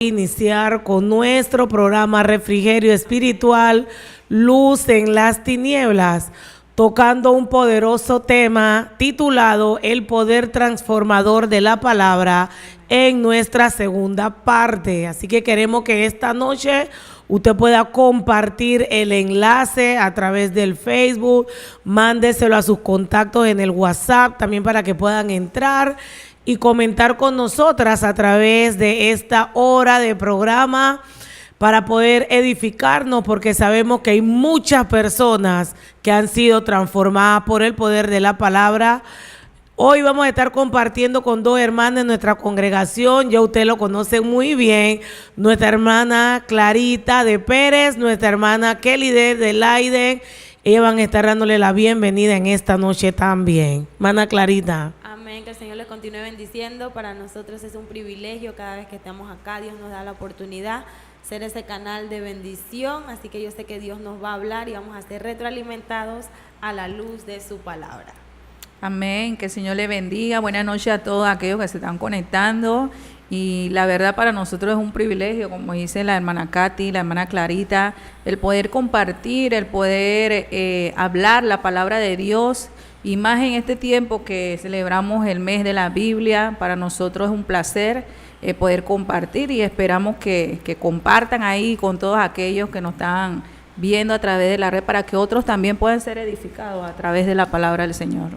Iniciar con nuestro programa Refrigerio Espiritual, Luz en las Tinieblas, tocando un poderoso tema titulado El poder transformador de la palabra en nuestra segunda parte. Así que queremos que esta noche usted pueda compartir el enlace a través del Facebook, mándeselo a sus contactos en el WhatsApp también para que puedan entrar y comentar con nosotras a través de esta hora de programa para poder edificarnos, porque sabemos que hay muchas personas que han sido transformadas por el poder de la palabra. Hoy vamos a estar compartiendo con dos hermanas de nuestra congregación, ya usted lo conoce muy bien, nuestra hermana Clarita de Pérez, nuestra hermana Kelly de Laiden. Ellas van a estar dándole la bienvenida en esta noche también. Hermana Clarita. Amén, que el Señor les continúe bendiciendo. Para nosotros es un privilegio cada vez que estamos acá. Dios nos da la oportunidad de ser ese canal de bendición. Así que yo sé que Dios nos va a hablar y vamos a ser retroalimentados a la luz de su palabra. Amén, que el Señor le bendiga. Buenas noches a todos aquellos que se están conectando. Y la verdad para nosotros es un privilegio, como dice la hermana Katy, la hermana Clarita, el poder compartir, el poder hablar la palabra de Dios. Y más en este tiempo que celebramos el mes de la Biblia, para nosotros es un placer poder compartir y esperamos que compartan ahí con todos aquellos que nos están viendo a través de la red para que otros también puedan ser edificados a través de la palabra del Señor.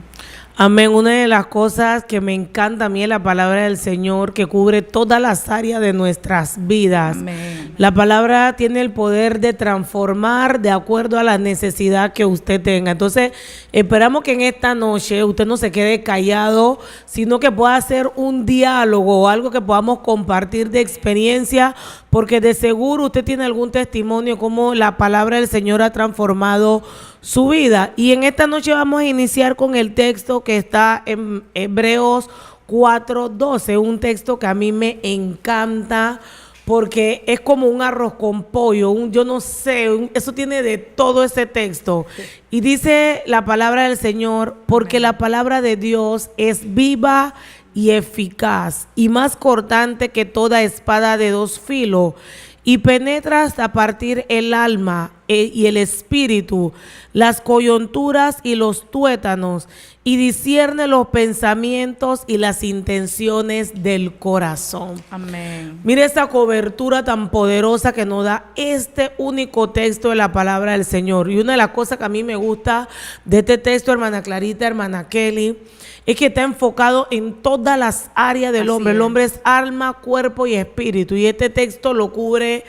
Amén. Una de las cosas que me encanta a mí es la palabra del Señor, que cubre todas las áreas de nuestras vidas. Amén. La palabra tiene el poder de transformar de acuerdo a la necesidad que usted tenga. Entonces, esperamos que en esta noche usted no se quede callado, sino que pueda hacer un diálogo o algo que podamos compartir de experiencia, porque de seguro usted tiene algún testimonio como la palabra del Señor ha transformado su vida. Y en esta noche vamos a iniciar con el texto que está en Hebreos 4:12, un texto que a mí me encanta porque es como un arroz con pollo, yo no sé, eso tiene de todo ese texto. Y dice la palabra del Señor, porque la palabra de Dios es viva y eficaz y más cortante que toda espada de dos filos, y penetra hasta partir el alma y el espíritu, las coyunturas y los tuétanos, y discierne los pensamientos y las intenciones del corazón. Amén. Mire esta cobertura tan poderosa que nos da este único texto de la palabra del Señor. Y una de las cosas que a mí me gusta de este texto, hermana Clarita, hermana Kelly, es que está enfocado en todas las áreas del hombre. El hombre es alma, cuerpo y espíritu. Y este texto lo cubre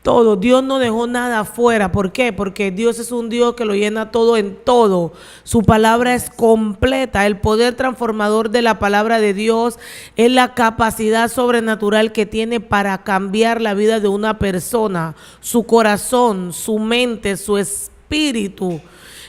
todo. Dios no dejó nada afuera. ¿Por qué? Porque Dios es un Dios que lo llena todo en todo. Su palabra es completa. El poder transformador de la palabra de Dios es la capacidad sobrenatural que tiene para cambiar la vida de una persona, su corazón, su mente, su espíritu.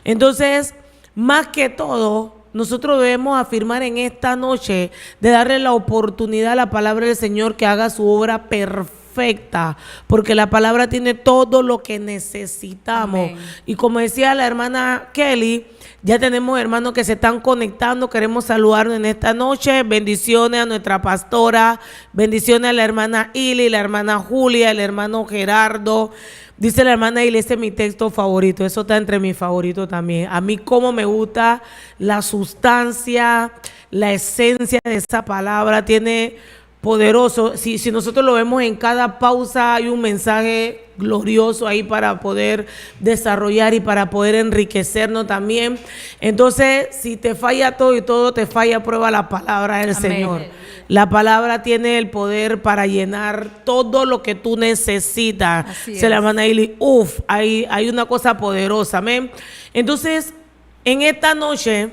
Entonces, más que todo, nosotros debemos afirmar en esta noche de darle la oportunidad a la palabra del Señor que haga su obra perfecta, porque la palabra tiene todo lo que necesitamos. Amén. Y como decía la hermana Kelly, ya tenemos hermanos que se están conectando, queremos saludarnos en esta noche. Bendiciones a nuestra pastora, bendiciones a la hermana Ili, la hermana Julia, el hermano Gerardo. Dice la hermana Ili, ese es mi texto favorito, eso está entre mis favoritos también. A mí como me gusta la sustancia, la esencia de esa palabra, tiene poderoso. Si nosotros lo vemos en cada pausa, hay un mensaje glorioso ahí para poder desarrollar y para poder enriquecernos también. Entonces, si te falla todo y todo te falla, prueba la palabra del Amén. Señor. La palabra tiene el poder para llenar todo lo que tú necesitas. Se la van a ir, hay una cosa poderosa, amén. Entonces, en esta noche,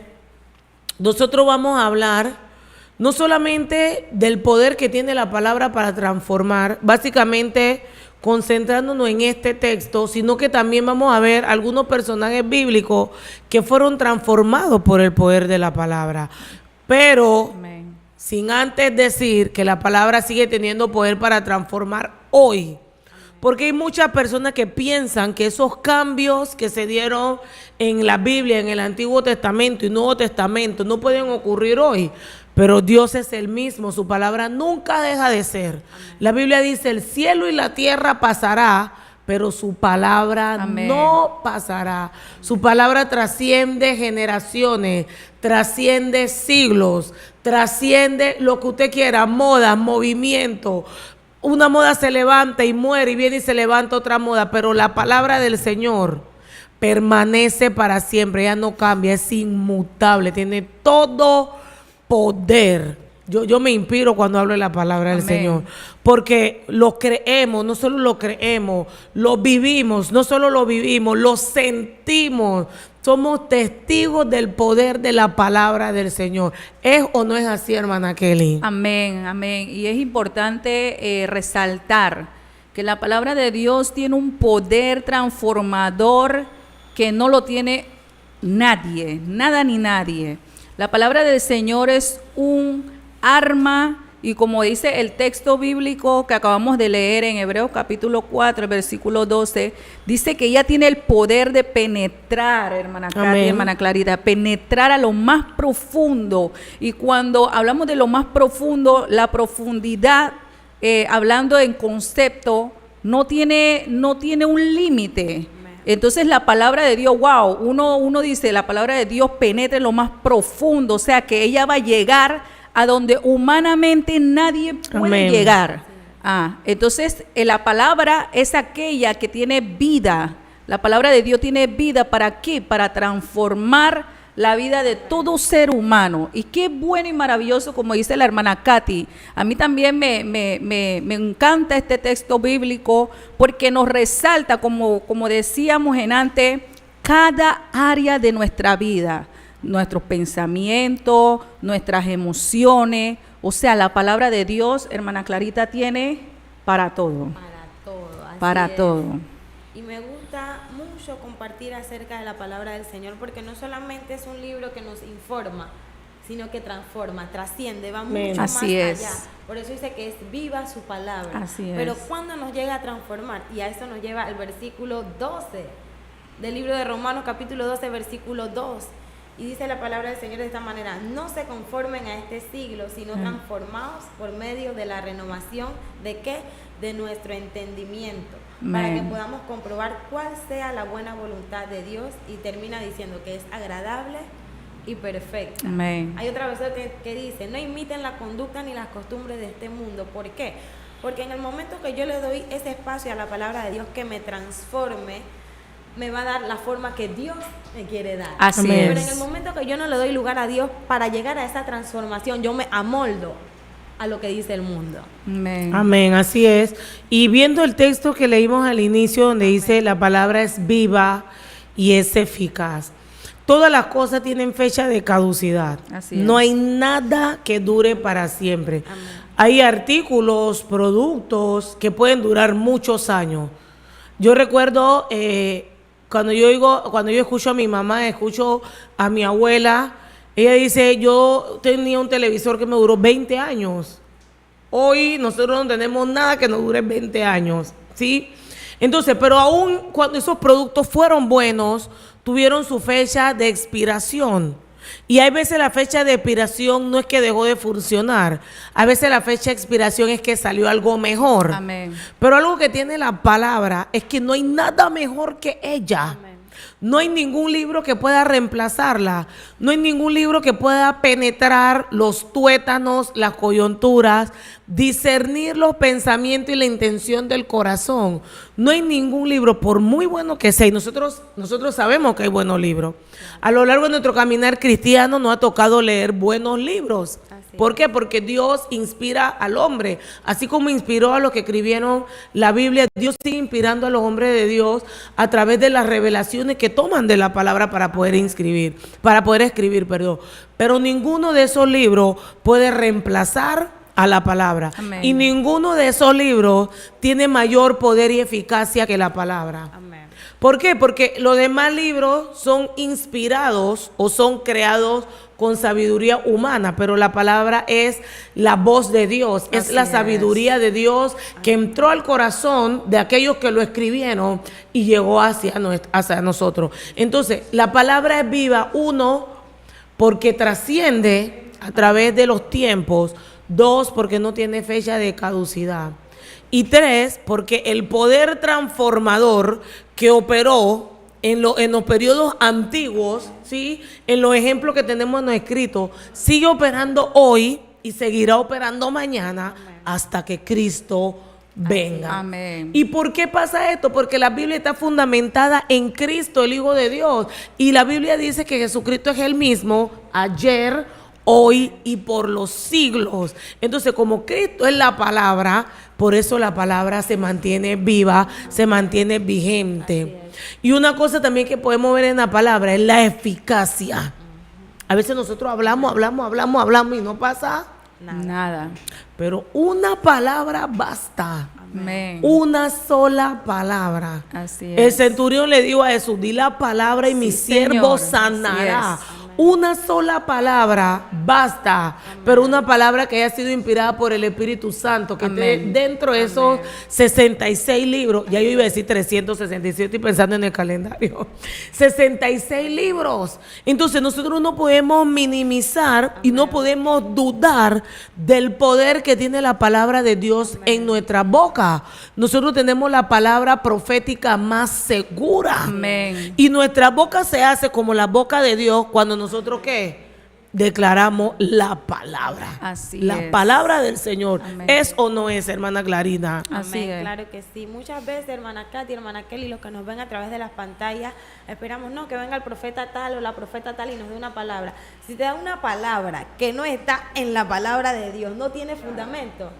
nosotros vamos a hablar no solamente del poder que tiene la palabra para transformar, básicamente concentrándonos en este texto, sino que también vamos a ver algunos personajes bíblicos que fueron transformados por el poder de la palabra. Pero Amén. Sin antes decir que la palabra sigue teniendo poder para transformar hoy. Porque hay muchas personas que piensan que esos cambios que se dieron en la Biblia, en el Antiguo Testamento y Nuevo Testamento, no pueden ocurrir hoy. pero Dios es el mismo, su palabra nunca deja de ser. La Biblia dice, el cielo y la tierra pasará, pero su palabra no pasará. Su palabra trasciende generaciones, trasciende siglos, trasciende lo que usted quiera, moda, movimiento. Una moda se levanta y muere y viene y se levanta otra moda, pero la palabra del Señor permanece para siempre, ella no cambia, es inmutable, tiene todo poder. Yo me inspiro cuando hablo de la palabra del Señor, porque lo creemos, no solo lo creemos, lo vivimos, no solo lo vivimos, lo sentimos. Somos testigos del poder de la palabra del Señor. ¿Es o no es así, hermana Kelly? Amén, amén. Y es importante resaltar que la palabra de Dios tiene un poder transformador que no lo tiene nadie, nada ni nadie. La palabra del Señor es un arma, y como dice el texto bíblico que acabamos de leer en Hebreos capítulo 4, versículo 12, dice que ella tiene el poder de penetrar, hermana Katy, hermana Clarita, penetrar a lo más profundo. Y cuando hablamos de lo más profundo, la profundidad, hablando en concepto, no tiene un límite. Entonces la palabra de Dios, wow, uno dice, la palabra de Dios penetra en lo más profundo, o sea que ella va a llegar a donde humanamente nadie puede llegar. Entonces la palabra es aquella que tiene vida. La palabra de Dios tiene vida, ¿para qué? Para transformar la vida de todo ser humano. Y qué bueno y maravilloso, como dice la hermana Katy. A mí también me encanta este texto bíblico porque nos resalta, como decíamos en antes, cada área de nuestra vida. Nuestros pensamientos, nuestras emociones, o sea, la palabra de Dios, hermana Clarita, tiene para todo. Para todo. Así para es. todo. Y me gusta mucho compartir acerca de la palabra del Señor, porque no solamente es un libro que nos informa, sino que transforma, trasciende, va mucho Así más es. allá. Por eso dice que es viva su palabra. Así es. Pero cuando nos llega a transformar, y a eso nos lleva al versículo 12 del libro de Romanos, capítulo 12, versículo 2. Y dice la palabra del Señor de esta manera: no se conformen a este siglo, sino transformados por medio de la renovación de ¿qué? De nuestro entendimiento, para que podamos comprobar cuál sea la buena voluntad de Dios. Y termina diciendo que es agradable y perfecta. Amén. Hay otra versión que dice: no imiten la conducta ni las costumbres de este mundo. ¿Por qué? Porque en el momento que yo le doy ese espacio a la palabra de Dios que me transforme, me va a dar la forma que Dios me quiere dar. Así Pero es. en el momento que yo no le doy lugar a Dios para llegar a esa transformación, yo me amoldo a lo que dice el mundo. Amén. Amén, así es. Y viendo el texto que leímos al inicio, donde dice la palabra es viva y es eficaz. Todas las cosas tienen fecha de caducidad. Así no es. hay nada que dure para siempre. Amén. Hay artículos, productos que pueden durar muchos años. Yo recuerdo cuando yo escucho a mi mamá, escucho a mi abuela, ella dice, yo tenía un televisor que me duró 20 años. Hoy nosotros no tenemos nada que nos dure 20 años, ¿sí? Entonces, pero aún cuando esos productos fueron buenos, tuvieron su fecha de expiración. Y hay veces la fecha de expiración no es que dejó de funcionar. A veces la fecha de expiración es que salió algo mejor. Amén. Pero algo que tiene la palabra es que no hay nada mejor que ella. Amén. No hay ningún libro que pueda reemplazarla. No hay ningún libro que pueda penetrar los tuétanos, las coyunturas, discernir los pensamientos y la intención del corazón. No hay ningún libro, por muy bueno que sea, y nosotros sabemos que hay buenos libros. A lo largo de nuestro caminar cristiano nos ha tocado leer buenos libros. ¿Por qué? Porque Dios inspira al hombre, así como inspiró a los que escribieron la Biblia. Dios sigue inspirando a los hombres de Dios a través de las revelaciones que toman de la palabra para poder escribir, Pero ninguno de esos libros puede reemplazar a la palabra. Amén. Y ninguno de esos libros tiene mayor poder y eficacia que la palabra. Amén. ¿Por qué? Porque los demás libros son inspirados o son creados con sabiduría humana, pero la palabra es la voz de Dios, es Así la es. sabiduría de Dios que entró al corazón de aquellos que lo escribieron y llegó hacia nosotros. Entonces, la palabra es viva, uno, porque trasciende a través de los tiempos. 2, porque no tiene fecha de caducidad. Y 3, porque el poder transformador que operó en los periodos antiguos, ¿sí?, en los ejemplos que tenemos en los escritos, sigue operando hoy y seguirá operando mañana hasta que Cristo venga. Amén. ¿Y por qué pasa esto? Porque la Biblia está fundamentada en Cristo, el Hijo de Dios. Y la Biblia dice que Jesucristo es el mismo ayer, hoy y por los siglos. Entonces, como Cristo es la palabra, por eso la palabra se mantiene viva, se mantiene vigente. Y una cosa también que podemos ver en la palabra es la eficacia. A veces nosotros hablamos y no pasa Nada. pero una palabra basta. Amén. Una sola palabra. Así El es. centurión le dijo a Jesús: di la palabra y mi siervo Señor. sanará. Así es. Una sola palabra basta, pero una palabra que haya sido inspirada por el Espíritu Santo, que esté Amén. dentro de esos 66 libros. Ya yo iba a decir 367, estoy pensando en el calendario. 66 libros. Entonces nosotros no podemos minimizar y no podemos dudar del poder que tiene la palabra de Dios en nuestra boca. Nosotros tenemos la palabra profética más segura. Amén. Y nuestra boca se hace como la boca de Dios cuando nosotros ¿qué? Declaramos la palabra. Así la es. palabra del Señor. Amén. ¿Es o no es, hermana Clarina? Así Amén, es. claro que sí. Muchas veces, hermana Katy, hermana Kelly, los que nos ven a través de las pantallas, esperamos, no, que venga el profeta tal o la profeta tal y nos dé una palabra. Si te da una palabra que no está en la palabra de Dios, no tiene fundamento,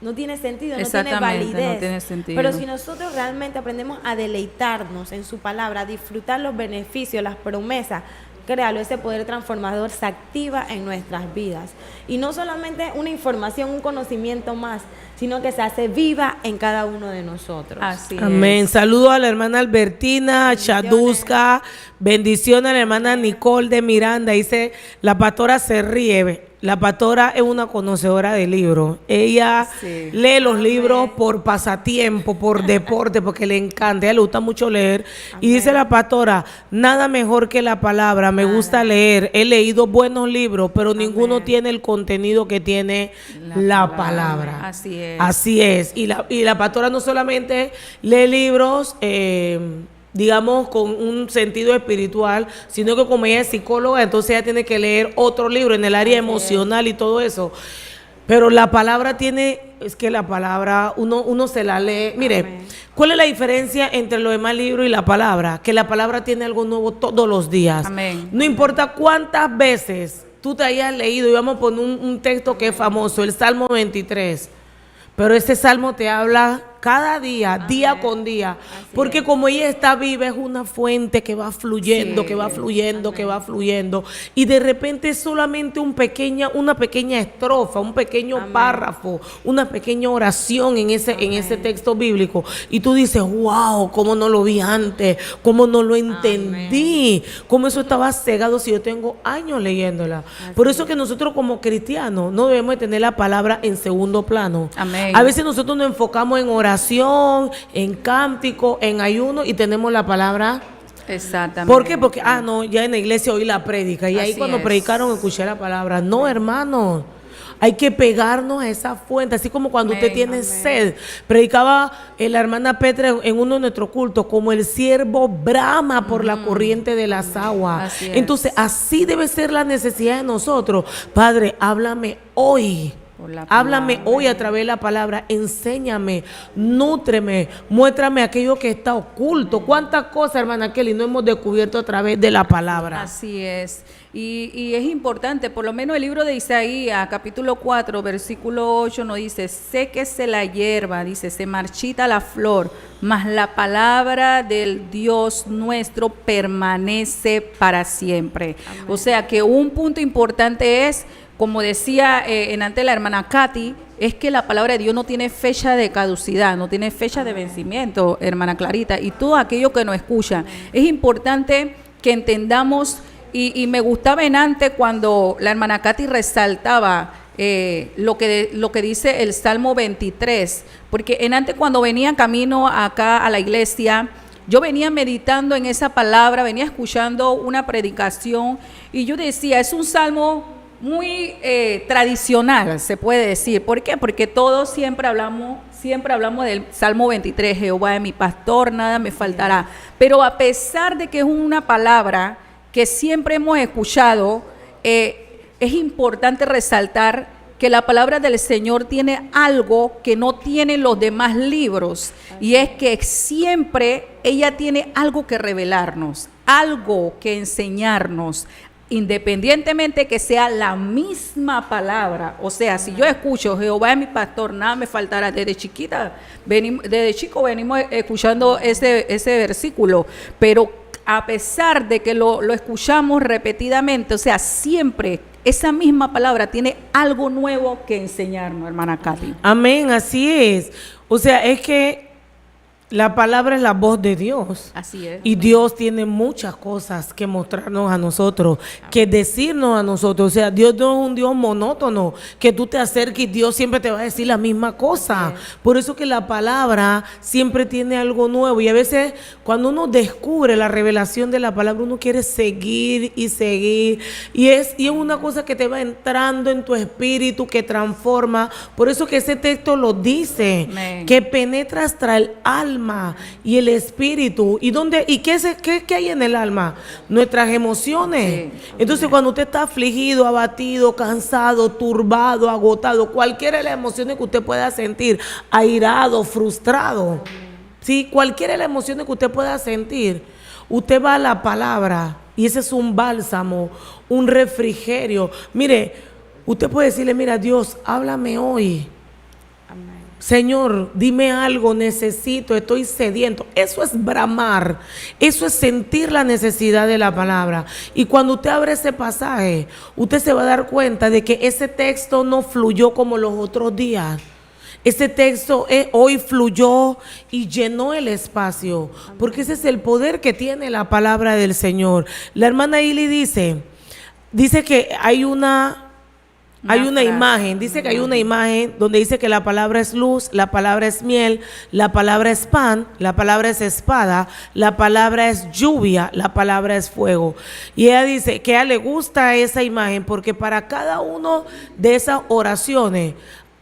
no tiene sentido, no tiene Exactamente, validez. no tiene sentido. Pero si nosotros realmente aprendemos a deleitarnos en su palabra, a disfrutar los beneficios, las promesas, créalo, ese poder transformador se activa en nuestras vidas. Y no solamente una información, un conocimiento más, sino que se hace viva en cada uno de nosotros. Así Amén. es. Saludo a la hermana Albertina, Bendiciones. Chaduska. Bendiciones a la hermana Nicole de Miranda. Dice, la pastora se ríe. La pastora es una conocedora de libros. Ella Sí. lee los libros por pasatiempo, por deporte, porque le encanta. A ella le gusta mucho leer. Y dice la pastora, nada mejor que la palabra. Me gusta leer. He leído buenos libros, pero ninguno tiene el contenido que tiene la palabra. Así es. Así es. Y la pastora no solamente lee libros, digamos, con un sentido espiritual, sino que como ella es psicóloga, entonces ella tiene que leer otro libro en el área emocional y todo eso. Pero la palabra es que la palabra, uno se la lee. Mire, Amén. ¿cuál es la diferencia entre los demás libros y la palabra? Que la palabra tiene algo nuevo todos los días. Amén. No importa cuántas veces tú te hayas leído, y vamos a poner un texto que es famoso, el Salmo 23. Pero ese salmo te habla cada día, día con día, porque como ella está viva, es una fuente que va fluyendo, Sí. que va fluyendo, que va fluyendo, y de repente es solamente una pequeña estrofa, un pequeño párrafo, una pequeña oración en ese texto bíblico, y tú dices, wow, cómo no lo vi antes, cómo no lo entendí, cómo eso estaba cegado si yo tengo años leyéndola. Por eso que nosotros como cristianos no debemos de tener la palabra en segundo plano. Amén. A veces nosotros nos enfocamos en oración, en cántico, en ayuno y tenemos la palabra. Exactamente. ¿Por qué? Porque, no, ya en la iglesia oí la prédica y ahí Así cuando es. predicaron escuché la palabra. No, hermanos. Hay que pegarnos a esa fuente, así como cuando usted Amén, tiene sed. Predicaba la hermana Petra en uno de nuestros cultos, como el siervo brama por la corriente de las aguas. Así es. Entonces, así debe ser la necesidad de nosotros. Padre, háblame hoy. Por la Háblame palabra. hoy a través de la palabra, enséñame, nútreme, muéstrame aquello que está oculto. ¿Cuántas cosas, hermana Kelly, no hemos descubierto a través de la palabra? Así es. Y es importante, por lo menos el libro de Isaías, capítulo 4, versículo 8, nos dice, séquese la hierba, dice, se marchita la flor, mas la palabra del Dios nuestro permanece para siempre. Amén. O sea que un punto importante es, como decía en antes la hermana Katy, es que la palabra de Dios no tiene fecha de caducidad, no tiene fecha de vencimiento, hermana Clarita, y todo aquello que nos escucha. Es importante que entendamos, y me gustaba en antes cuando la hermana Katy resaltaba lo que dice el Salmo 23, porque en antes cuando venía camino acá a la iglesia, yo venía meditando en esa palabra, venía escuchando una predicación, y yo decía, es un salmo muy tradicional, se puede decir. ¿Por qué? Porque todos siempre hablamos del Salmo 23, Jehová es mi pastor, nada me faltará. Pero a pesar de que es una palabra que siempre hemos escuchado, es importante resaltar que la palabra del Señor tiene algo que no tienen los demás libros, y es que siempre ella tiene algo que revelarnos, algo que enseñarnos, independientemente que sea la misma palabra. O sea, si yo escucho Jehová es mi pastor, nada me faltará, desde chico venimos escuchando ese versículo, pero a pesar de que lo escuchamos repetidamente, o sea, siempre esa misma palabra tiene algo nuevo que enseñarnos, hermana Katy. Amén, así es. O sea, es que la palabra es la voz de Dios. Así es. Y Dios tiene muchas cosas que mostrarnos a nosotros, que decirnos a nosotros. O sea, Dios no es un Dios monótono, que tú te acerques y Dios siempre te va a decir la misma cosa. Por eso que la palabra siempre tiene algo nuevo. Y a veces cuando uno descubre la revelación de la palabra, uno quiere seguir y seguir. Y es una cosa que te va entrando en tu espíritu, que transforma. Por eso que ese texto lo dice, Amén. que penetra hasta el alma y el espíritu. ¿Y qué hay en el alma? Nuestras emociones. Sí. Entonces, cuando usted está afligido, abatido, cansado, turbado, agotado, cualquiera de las emociones que usted pueda sentir, airado, frustrado, ¿sí? Cualquiera de las emociones que usted pueda sentir, usted va a la palabra y ese es un bálsamo, un refrigerio. Mire, usted puede decirle, mira, Dios, háblame hoy. Señor, dime algo, necesito, estoy sediento. Eso es bramar, eso es sentir la necesidad de la palabra. Y cuando usted abre ese pasaje, usted se va a dar cuenta de que ese texto no fluyó como los otros días. Ese texto hoy fluyó y llenó el espacio, porque ese es el poder que tiene la palabra del Señor. La hermana Ili dice que hay una imagen, dice que hay una imagen donde dice que la palabra es luz, la palabra es miel, la palabra es pan, la palabra es espada, la palabra es lluvia, la palabra es fuego. Y ella dice que a ella le gusta esa imagen porque para cada uno de esas oraciones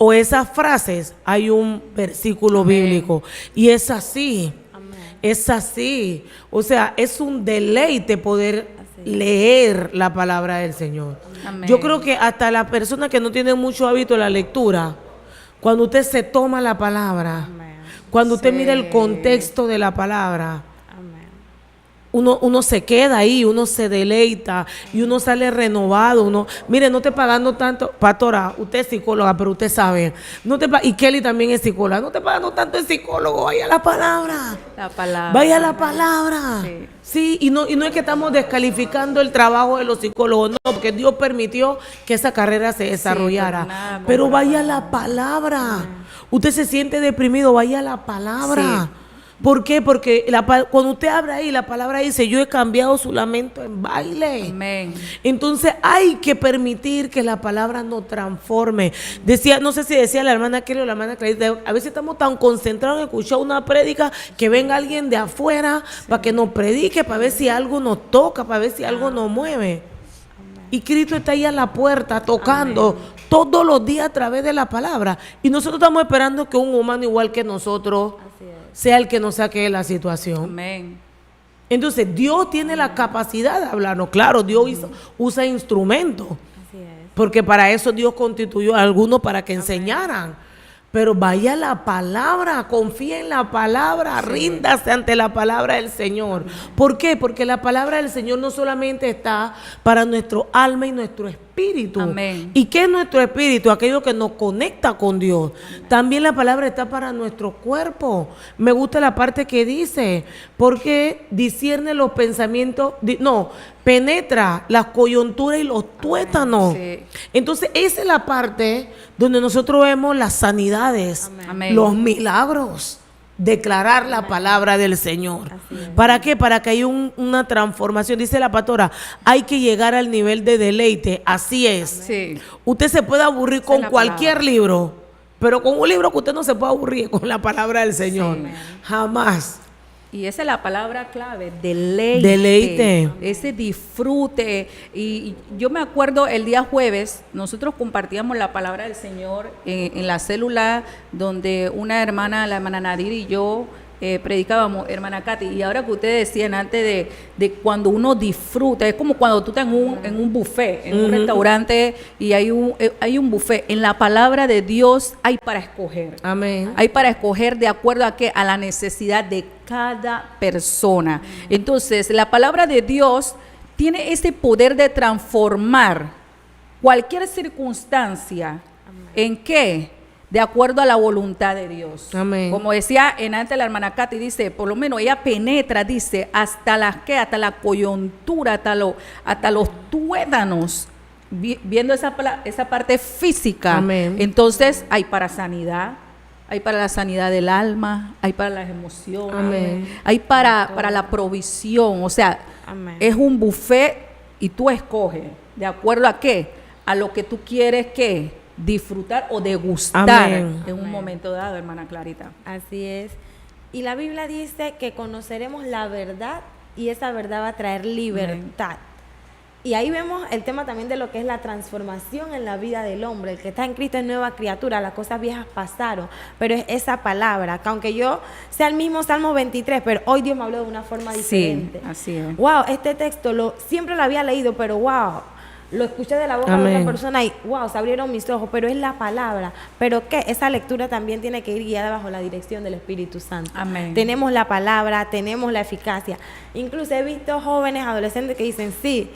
o esas frases hay un versículo bíblico. Y es así, es así. O sea, es un deleite poder leer la palabra del Señor. Amén. Yo creo que hasta la persona que no tiene mucho hábito de la lectura, cuando usted se toma la palabra, cuando usted mira el contexto de la palabra, uno se queda ahí, uno se deleita y uno sale renovado. Mire, no esté pagando tanto, pastora, usted es psicóloga, pero usted sabe, y Kelly también es psicóloga, no esté pagando tanto el psicólogo, vaya a la palabra. Vaya a la palabra. Sí, y no es que estamos descalificando el trabajo de los psicólogos, no, porque Dios permitió que esa carrera se desarrollara. Pero vaya a la palabra. Usted se siente deprimido, vaya a la palabra. Sí. ¿Por qué? Porque cuando usted abre ahí, la palabra dice, yo he cambiado su lamento en baile. Amén. Entonces hay que permitir que la palabra nos transforme. Decía, no sé si decía la hermana Kelly o la hermana Clarita, a veces estamos tan concentrados en escuchar una prédica que venga alguien de afuera para que nos predique, para ver si algo nos toca, para ver si algo nos mueve. Y Cristo está ahí a la puerta tocando todos los días a través de la palabra. Y nosotros estamos esperando que un humano igual que nosotros sea el que nos saque de la situación. Amén. Entonces Dios tiene la capacidad de hablarnos. Claro, Dios usa instrumentos. Porque para eso Dios constituyó a algunos para que enseñaran. Pero vaya a la palabra, confía en la palabra, ríndase ante la palabra del Señor. ¿Por qué? Porque la palabra del Señor no solamente está para nuestro alma y nuestro espíritu. Amén. ¿Y qué es nuestro espíritu? Aquello que nos conecta con Dios. También la palabra está para nuestro cuerpo. Me gusta la parte que dice, porque discierne los pensamientos, penetra las coyunturas y los tuétanos. Sí. Entonces esa es la parte donde nosotros vemos las sanidades, Amén. los milagros, declarar la palabra del Señor. ¿Para qué? Para que haya una transformación. Dice la pastora, hay que llegar al nivel de deleite. Así es. Sí. Usted se puede aburrir con cualquier libro, pero con un libro que usted no se puede aburrir con la palabra del Señor. Sí. Jamás. Y esa es la palabra clave, deleite. Deleite. Ese disfrute. Y yo me acuerdo el día jueves, nosotros compartíamos la palabra del Señor en la célula donde una hermana, la hermana Nadir y yo, predicábamos, hermana Katy, y ahora que ustedes decían antes de cuando uno disfruta, es como cuando tú estás en un buffet, en un restaurante y hay un buffet. En la palabra de Dios hay para escoger. Amén. Hay para escoger de acuerdo a qué, a la necesidad de cada persona. Entonces, la palabra de Dios tiene ese poder de transformar cualquier circunstancia. ¿En qué? De acuerdo a la voluntad de Dios. Amén. Como decía en antes la hermana Katy, dice, por lo menos ella penetra, dice, hasta la coyuntura, hasta los tuétanos, viendo esa parte física. Amén. Entonces hay para sanidad, hay para la sanidad del alma, hay para las emociones, Amén. hay para la provisión. O sea, Amén. es un buffet y tú escoges, ¿de acuerdo a qué? A lo que tú quieres que disfrutar o degustar Amén. en un momento dado, hermana Clarita. Así es. Y la Biblia dice que conoceremos la verdad y esa verdad va a traer libertad. Y ahí vemos el tema también de lo que es la transformación en la vida del hombre. El que está en Cristo es nueva criatura, las cosas viejas pasaron, pero es esa palabra, que aunque yo sea el mismo Salmo 23, pero hoy Dios me habló de una forma diferente. Sí, así es. Wow, este texto siempre lo había leído, pero wow, lo escuché de la boca de Amén. otra persona y wow, se abrieron mis ojos, pero es la palabra. Pero que esa lectura también tiene que ir guiada bajo la dirección del Espíritu Santo. Amén. Tenemos la palabra, tenemos la eficacia. Incluso he visto jóvenes, adolescentes que dicen, sí,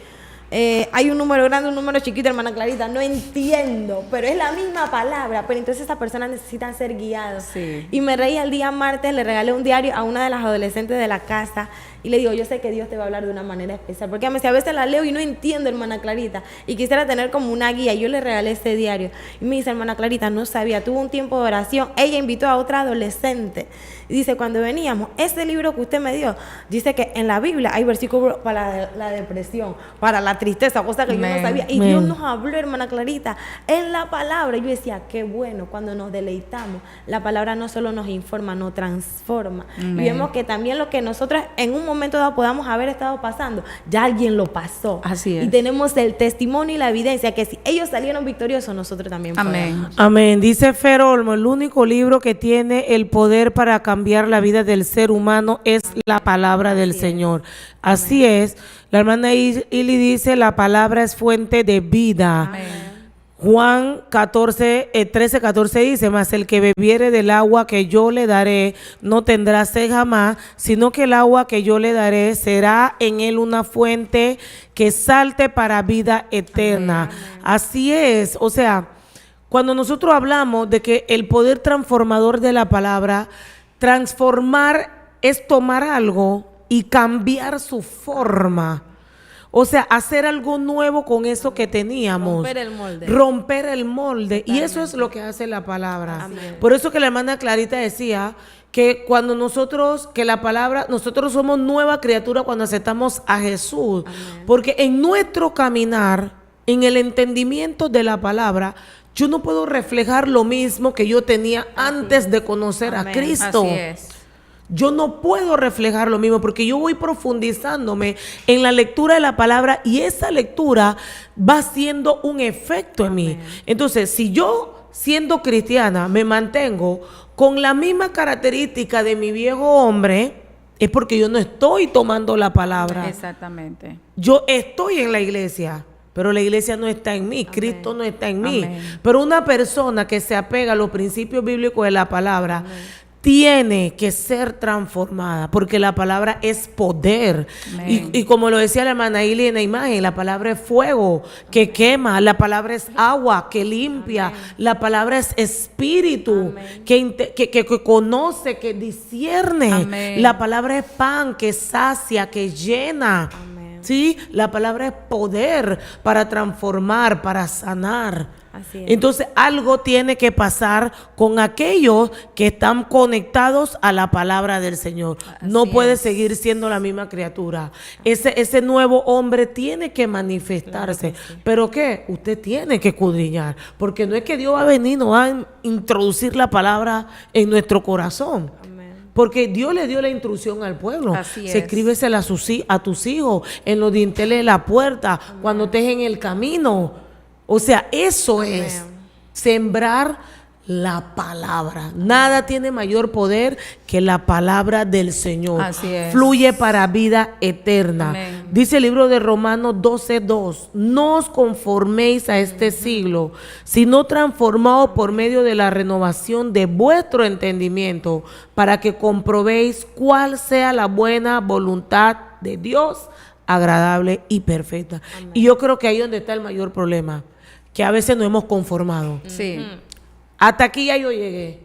hay un número grande, un número chiquito, hermana Clarita, no entiendo, pero es la misma palabra, pero entonces esas personas necesitan ser guiadas. Sí. Y me reí el día martes, le regalé un diario a una de las adolescentes de la casa y le digo, yo sé que Dios te va a hablar de una manera especial, porque a veces la leo y no entiendo, hermana Clarita, y quisiera tener como una guía. Yo le regalé ese diario y me dice, hermana Clarita, no sabía, tuvo un tiempo de oración, ella invitó a otra adolescente y dice, cuando veníamos, ese libro que usted me dio, dice que en la Biblia hay versículos para la depresión, para la tristeza, cosa que yo no Amén. sabía, y Amén. Dios nos habló, hermana Clarita, en la palabra. Y yo decía, qué bueno, cuando nos deleitamos, la palabra no solo nos informa, nos transforma. Amén. Y vemos que también lo que nosotros en un momento dado podamos haber estado pasando, ya alguien lo pasó. Así es. Y tenemos el testimonio y la evidencia que si ellos salieron victoriosos, nosotros también Amén. podemos. Amén. Dice Fer Olmo, el único libro que tiene el poder para cambiar la vida del ser humano es la palabra del Señor. Así es. La hermana Ili dice, la palabra es fuente de vida. Amén. Juan 13:14 dice, mas el que bebiere del agua que yo le daré no tendrá sed jamás, sino que el agua que yo le daré será en él una fuente que salte para vida eterna. Así es, o sea, cuando nosotros hablamos de que el poder transformador de la palabra, transformar es tomar algo y cambiar su forma. O sea, hacer algo nuevo con eso que teníamos. Romper el molde. Romper el molde. Y eso es lo que hace la palabra. Amén. Por eso que la hermana Clarita decía que cuando nosotros somos nueva criatura cuando aceptamos a Jesús. Amén. Porque en nuestro caminar, en el entendimiento de la palabra, yo no puedo reflejar lo mismo que yo tenía antes de conocer a Amén. Cristo. Así es. Yo no puedo reflejar lo mismo porque yo voy profundizándome en la lectura de la palabra y esa lectura va haciendo un efecto en mí. Entonces, si yo, siendo cristiana, me mantengo con la misma característica de mi viejo hombre, es porque yo no estoy tomando la palabra. Exactamente. Yo estoy en la iglesia, pero la iglesia no está en mí, Amén. Cristo no está en mí. Amén. Pero una persona que se apega a los principios bíblicos de la palabra, tiene que ser transformada, porque la palabra es poder. Amén. Y como lo decía la hermana Ili en la imagen, la palabra es fuego que quema, la palabra es agua que limpia, la palabra es espíritu que conoce, que discierne, Amén. la palabra es pan que sacia, que llena. Amén. Sí, la palabra es poder para transformar, para sanar. Así es. Entonces algo tiene que pasar con aquellos que están conectados a la palabra del Señor. No Así puede es. seguir siendo la misma criatura. Ese nuevo hombre tiene que manifestarse. Claro que sí. ¿Pero qué? Usted tiene que escudriñar. Porque no es que Dios va a venir, nos va a introducir la palabra en nuestro corazón. Amén. Porque Dios le dio la instrucción al pueblo. Así es. Escríbesela a tus hijos, en los dinteles de la puerta, cuando estés en el camino. O sea, eso es sembrar la palabra. Nada tiene mayor poder que la palabra del Señor. Así es. Fluye para vida eterna. Amén. Dice el libro de Romanos 12:2, no os conforméis a este siglo, sino transformaos por medio de la renovación de vuestro entendimiento, para que comprobéis cuál sea la buena voluntad de Dios, agradable y perfecta. Amén. Y yo creo que ahí es donde está el mayor problema, que a veces nos hemos conformado. Sí. Hasta aquí ya yo llegué.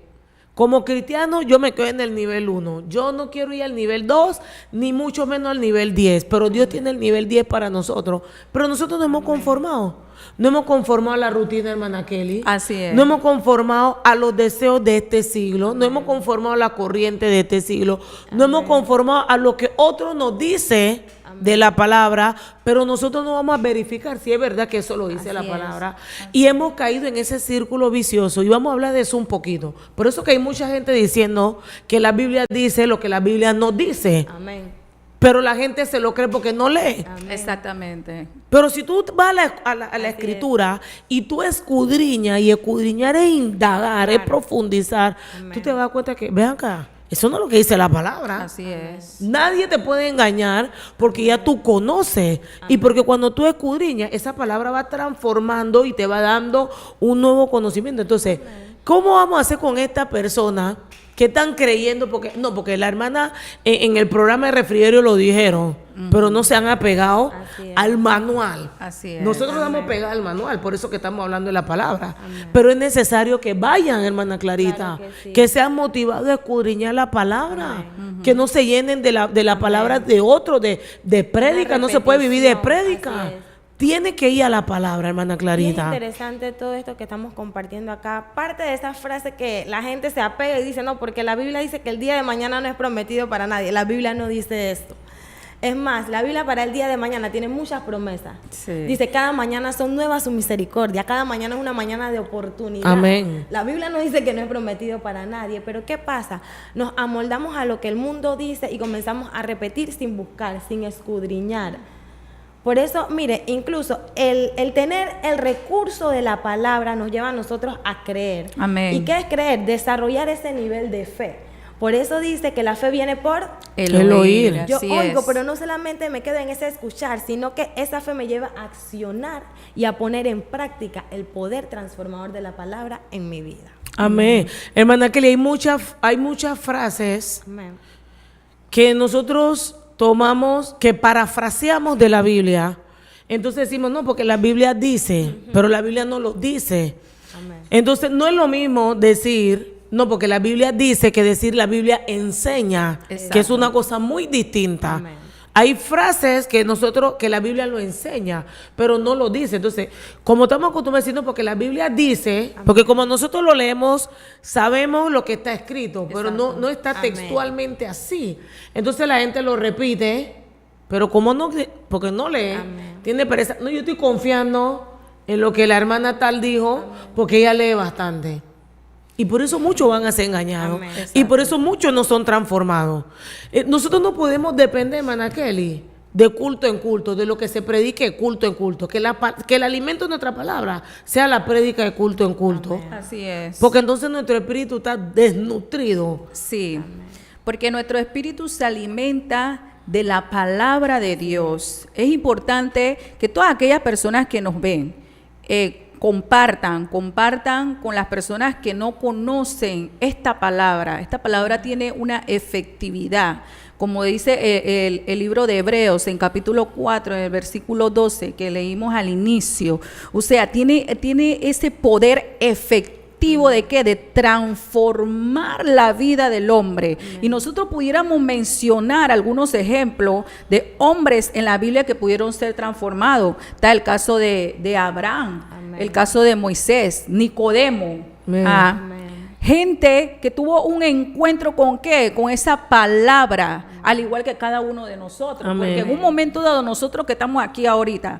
Como cristiano yo me quedo en el nivel 1. Yo no quiero ir al nivel 2, ni mucho menos al nivel 10. Pero Dios tiene el nivel 10 para nosotros. Pero nosotros nos hemos conformado. No hemos conformado a la rutina, hermana Kelly. Así es. No hemos conformado a los deseos de este siglo. No hemos conformado a la corriente de este siglo. No hemos conformado a lo que otro nos dice de la palabra, pero nosotros no vamos a verificar si es verdad que eso lo dice la palabra. Y hemos caído en ese círculo vicioso y vamos a hablar de eso un poquito. Por eso que hay mucha gente diciendo que la Biblia dice lo que la Biblia no dice. Amén. Pero la gente se lo cree porque no lee. Amén. Exactamente. Pero si tú vas a la escritura y tú escudriñas, y escudriñar es indagar, es profundizar, tú te vas a dar cuenta que, vean acá, eso no es lo que dice la palabra. Así es. Nadie te puede engañar porque ya tú conoces. Y porque cuando tú escudriñas, esa palabra va transformando y te va dando un nuevo conocimiento. Entonces, ¿cómo vamos a hacer con esta persona que están creyendo? Porque la hermana en el programa de refrigerio lo dijeron, pero no se han apegado al manual. Así es. Nosotros nos hemos pegado al manual, por eso que estamos hablando de la palabra. Pero es necesario que vayan, hermana Clarita, Claro que sí. que sean motivados a escudriñar la palabra, que no se llenen de la palabra de otro, de prédica. No se puede vivir de repetición, prédica. así es. Tiene que ir a la palabra, hermana Y es Clarita. interesante todo esto que estamos compartiendo acá. Parte de esa frase que la gente se apega y dice, no, porque la Biblia dice que el día de mañana no es prometido para nadie. La Biblia no dice esto. Es más, la Biblia para el día de mañana tiene muchas promesas. Sí. Dice, cada mañana son nuevas su misericordia, cada mañana es una mañana de oportunidad. Amén. La Biblia no dice que no es prometido para nadie, pero ¿qué pasa? Nos amoldamos a lo que el mundo dice y comenzamos a repetir sin buscar, sin escudriñar. Por eso, mire, incluso el tener el recurso de la palabra nos lleva a nosotros a creer. Amén. ¿Y qué es creer? Desarrollar ese nivel de fe. Por eso dice que la fe viene por... El oír. Yo así oigo, es. pero no solamente me quedo en ese escuchar, sino que esa fe me lleva a accionar y a poner en práctica el poder transformador de la palabra en mi vida. Amén. Hermana Kelly, hay muchas frases Amén. que nosotros tomamos, que parafraseamos de la Biblia. Entonces decimos, no, porque la Biblia dice, pero la Biblia no lo dice. Amén. Entonces no es lo mismo decir, no, porque la Biblia dice, que decir la Biblia enseña, Exacto. que es una cosa muy distinta. Amén. Hay frases que la Biblia lo enseña, pero no lo dice. Entonces, como estamos acostumbrados a decir, no, porque la Biblia dice, porque como nosotros lo leemos, sabemos lo que está escrito, pero no está Amén. textualmente así. Entonces la gente lo repite, pero como no, porque no lee, Amén. tiene pereza. No, yo estoy confiando en lo que la hermana tal dijo, porque ella lee bastante. Y por eso muchos van a ser engañados. Amén. Y por eso muchos no son transformados. Nosotros no podemos depender, hermana Kelly, de culto en culto, de lo que se predique de culto en culto. Que el alimento de nuestra palabra sea la prédica de culto en culto. Así es. Porque entonces nuestro espíritu está desnutrido. Sí, porque nuestro espíritu se alimenta de la palabra de Dios. Es importante que todas aquellas personas que nos ven compartan con las personas que no conocen esta palabra. Esta palabra tiene una efectividad. Como dice el libro de Hebreos en capítulo 4, en el versículo 12 que leímos al inicio. O sea, tiene ese poder efectivo. ¿De qué? De transformar la vida del hombre. Y nosotros pudiéramos mencionar algunos ejemplos de hombres en la Biblia que pudieron ser transformados. Está el caso de Abraham, Amén. el caso de Moisés, Nicodemo. Amén. Ah, Amén. Gente que tuvo un encuentro con ¿qué? Con esa palabra, al igual que cada uno de nosotros. Amén. Porque en un momento dado, nosotros que estamos aquí ahorita,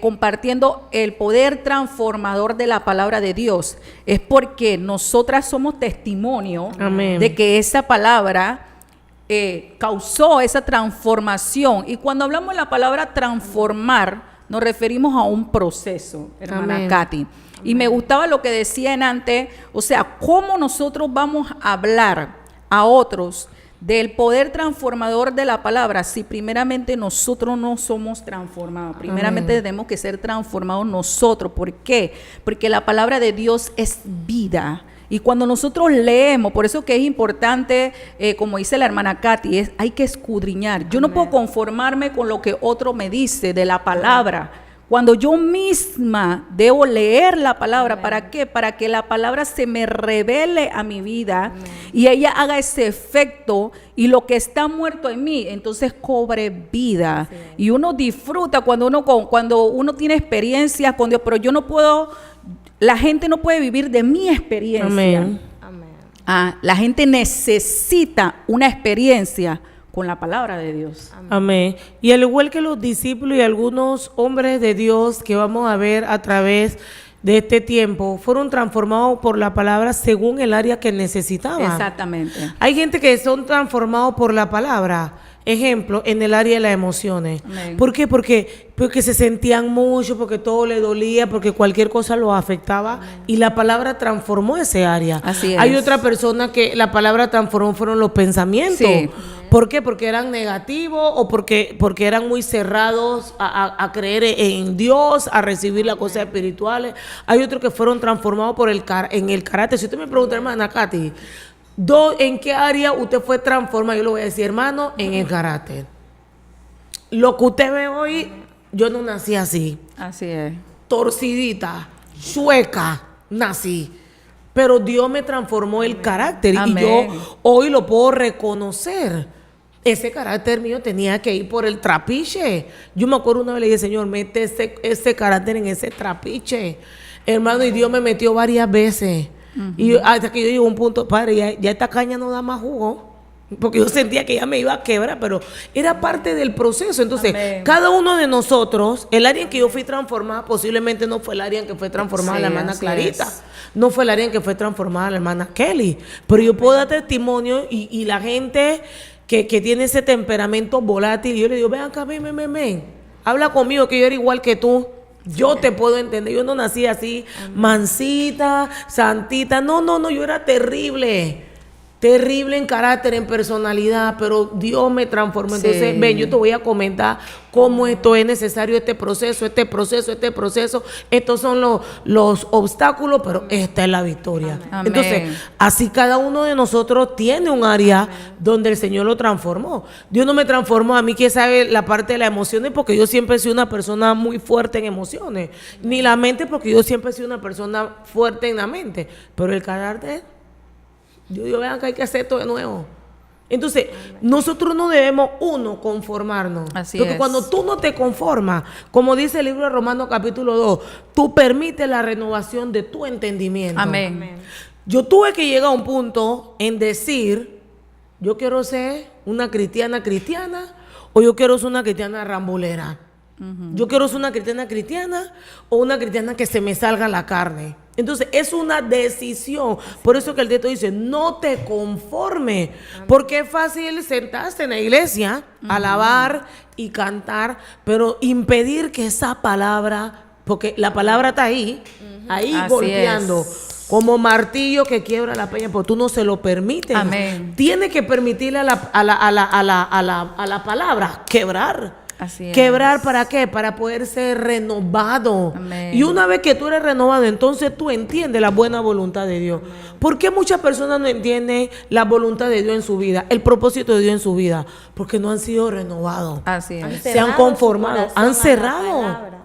compartiendo el poder transformador de la palabra de Dios, es porque nosotras somos testimonio Amén. de que esa palabra causó esa transformación. Y cuando hablamos de la palabra transformar, nos referimos a un proceso, hermana Amén. Katy. Y me gustaba lo que decían antes, o sea, cómo nosotros vamos a hablar a otros del poder transformador de la palabra si primeramente nosotros no somos transformados. Primeramente tenemos que ser transformados nosotros. ¿Por qué? Porque la palabra de Dios es vida. Y cuando nosotros leemos, por eso que es importante, como dice la hermana Katy, hay que escudriñar. Yo no puedo conformarme con lo que otro me dice de la palabra. Cuando yo misma debo leer la palabra, Amén. ¿para qué? Para que la palabra se me revele a mi vida y ella haga ese efecto y lo que está muerto en mí, entonces cobre vida. Y uno disfruta cuando uno tiene experiencias con Dios, pero yo no puedo, la gente no puede vivir de mi experiencia. Amén. Amén. La gente necesita una experiencia con la palabra de Dios. Amén. Y al igual que los discípulos y algunos hombres de Dios que vamos a ver a través de este tiempo, fueron transformados por la palabra según el área que necesitaban. Exactamente. Hay gente que son transformados por la palabra. Ejemplo, en el área de las emociones. Amén. ¿Por qué? Porque se sentían mucho, porque todo le dolía, porque cualquier cosa los afectaba y la palabra transformó ese área. Así es. Hay otra persona que la palabra transformó fueron los pensamientos. Sí. ¿Por qué? Porque eran negativos o porque eran muy cerrados a creer en Dios, a recibir las cosas espirituales. Hay otros que fueron transformados por en el carácter. Si usted me pregunta, hermana Katy, ¿en qué área usted fue transformado? Yo le voy a decir, hermano, en el carácter. Lo que usted ve hoy, yo no nací así. Así es. Torcidita, chueca, nací. Pero Dios me transformó el carácter Amén. y yo hoy lo puedo reconocer. Ese carácter mío tenía que ir por el trapiche. Yo me acuerdo una vez le dije, Señor, mete ese carácter en ese trapiche. Hermano, y Dios me metió varias veces. Y hasta que yo llegué a un punto, padre, ya esta caña no da más jugo. Porque yo sentía que ya me iba a quebrar, pero era parte del proceso. Entonces, Amén. cada uno de nosotros, el área en que yo fui transformada, posiblemente no fue el área en que fue transformada Sí, la hermana así Clarita. es. No fue el área en que fue transformada la hermana Kelly. Pero yo puedo dar testimonio y la gente que tiene ese temperamento volátil, yo le digo, ven acá, ven. Habla conmigo que yo era igual que tú. Yo te puedo entender. Yo no nací así, mansita, santita. No, yo era terrible. Terrible en carácter, en personalidad, pero Dios me transformó. Sí. Entonces, ven, yo te voy a comentar cómo esto es necesario, este proceso. Estos son los obstáculos, pero esta es la victoria. Amén. Entonces, así cada uno de nosotros tiene un área donde el Señor lo transformó. Dios no me transformó a mí, que sabe la parte de las emociones, porque yo siempre he sido una persona muy fuerte en emociones. Ni la mente, porque yo siempre he sido una persona fuerte en la mente. Pero el carácter, yo digo, vean que hay que hacer esto de nuevo. Entonces, nosotros no debemos, conformarnos. Así Porque es. cuando tú no te conformas, como dice el libro de Romanos capítulo 2, tú permites la renovación de tu entendimiento. Amén. Yo tuve que llegar a un punto en decir, yo quiero ser una cristiana o yo quiero ser una cristiana rambulera. Yo quiero ser una cristiana o una cristiana que se me salga la carne. Entonces es una decisión. Por eso que el texto dice, no te conformes. Porque es fácil sentarse en la iglesia, alabar y cantar, pero impedir que esa palabra, porque la palabra está ahí Así golpeando. es. Como martillo que quiebra la peña, porque tú no se lo permites. Amén. Tiene que permitirle a la palabra quebrar. Así es. Quebrar, ¿para qué? Para poder ser renovado. Amén. Y una vez que tú eres renovado, entonces tú entiendes la buena voluntad de Dios. ¿Por qué muchas personas no entienden la voluntad de Dios en su vida, el propósito de Dios en su vida? Porque no han sido renovados. Así es. Se han cerrado conformado, su corazón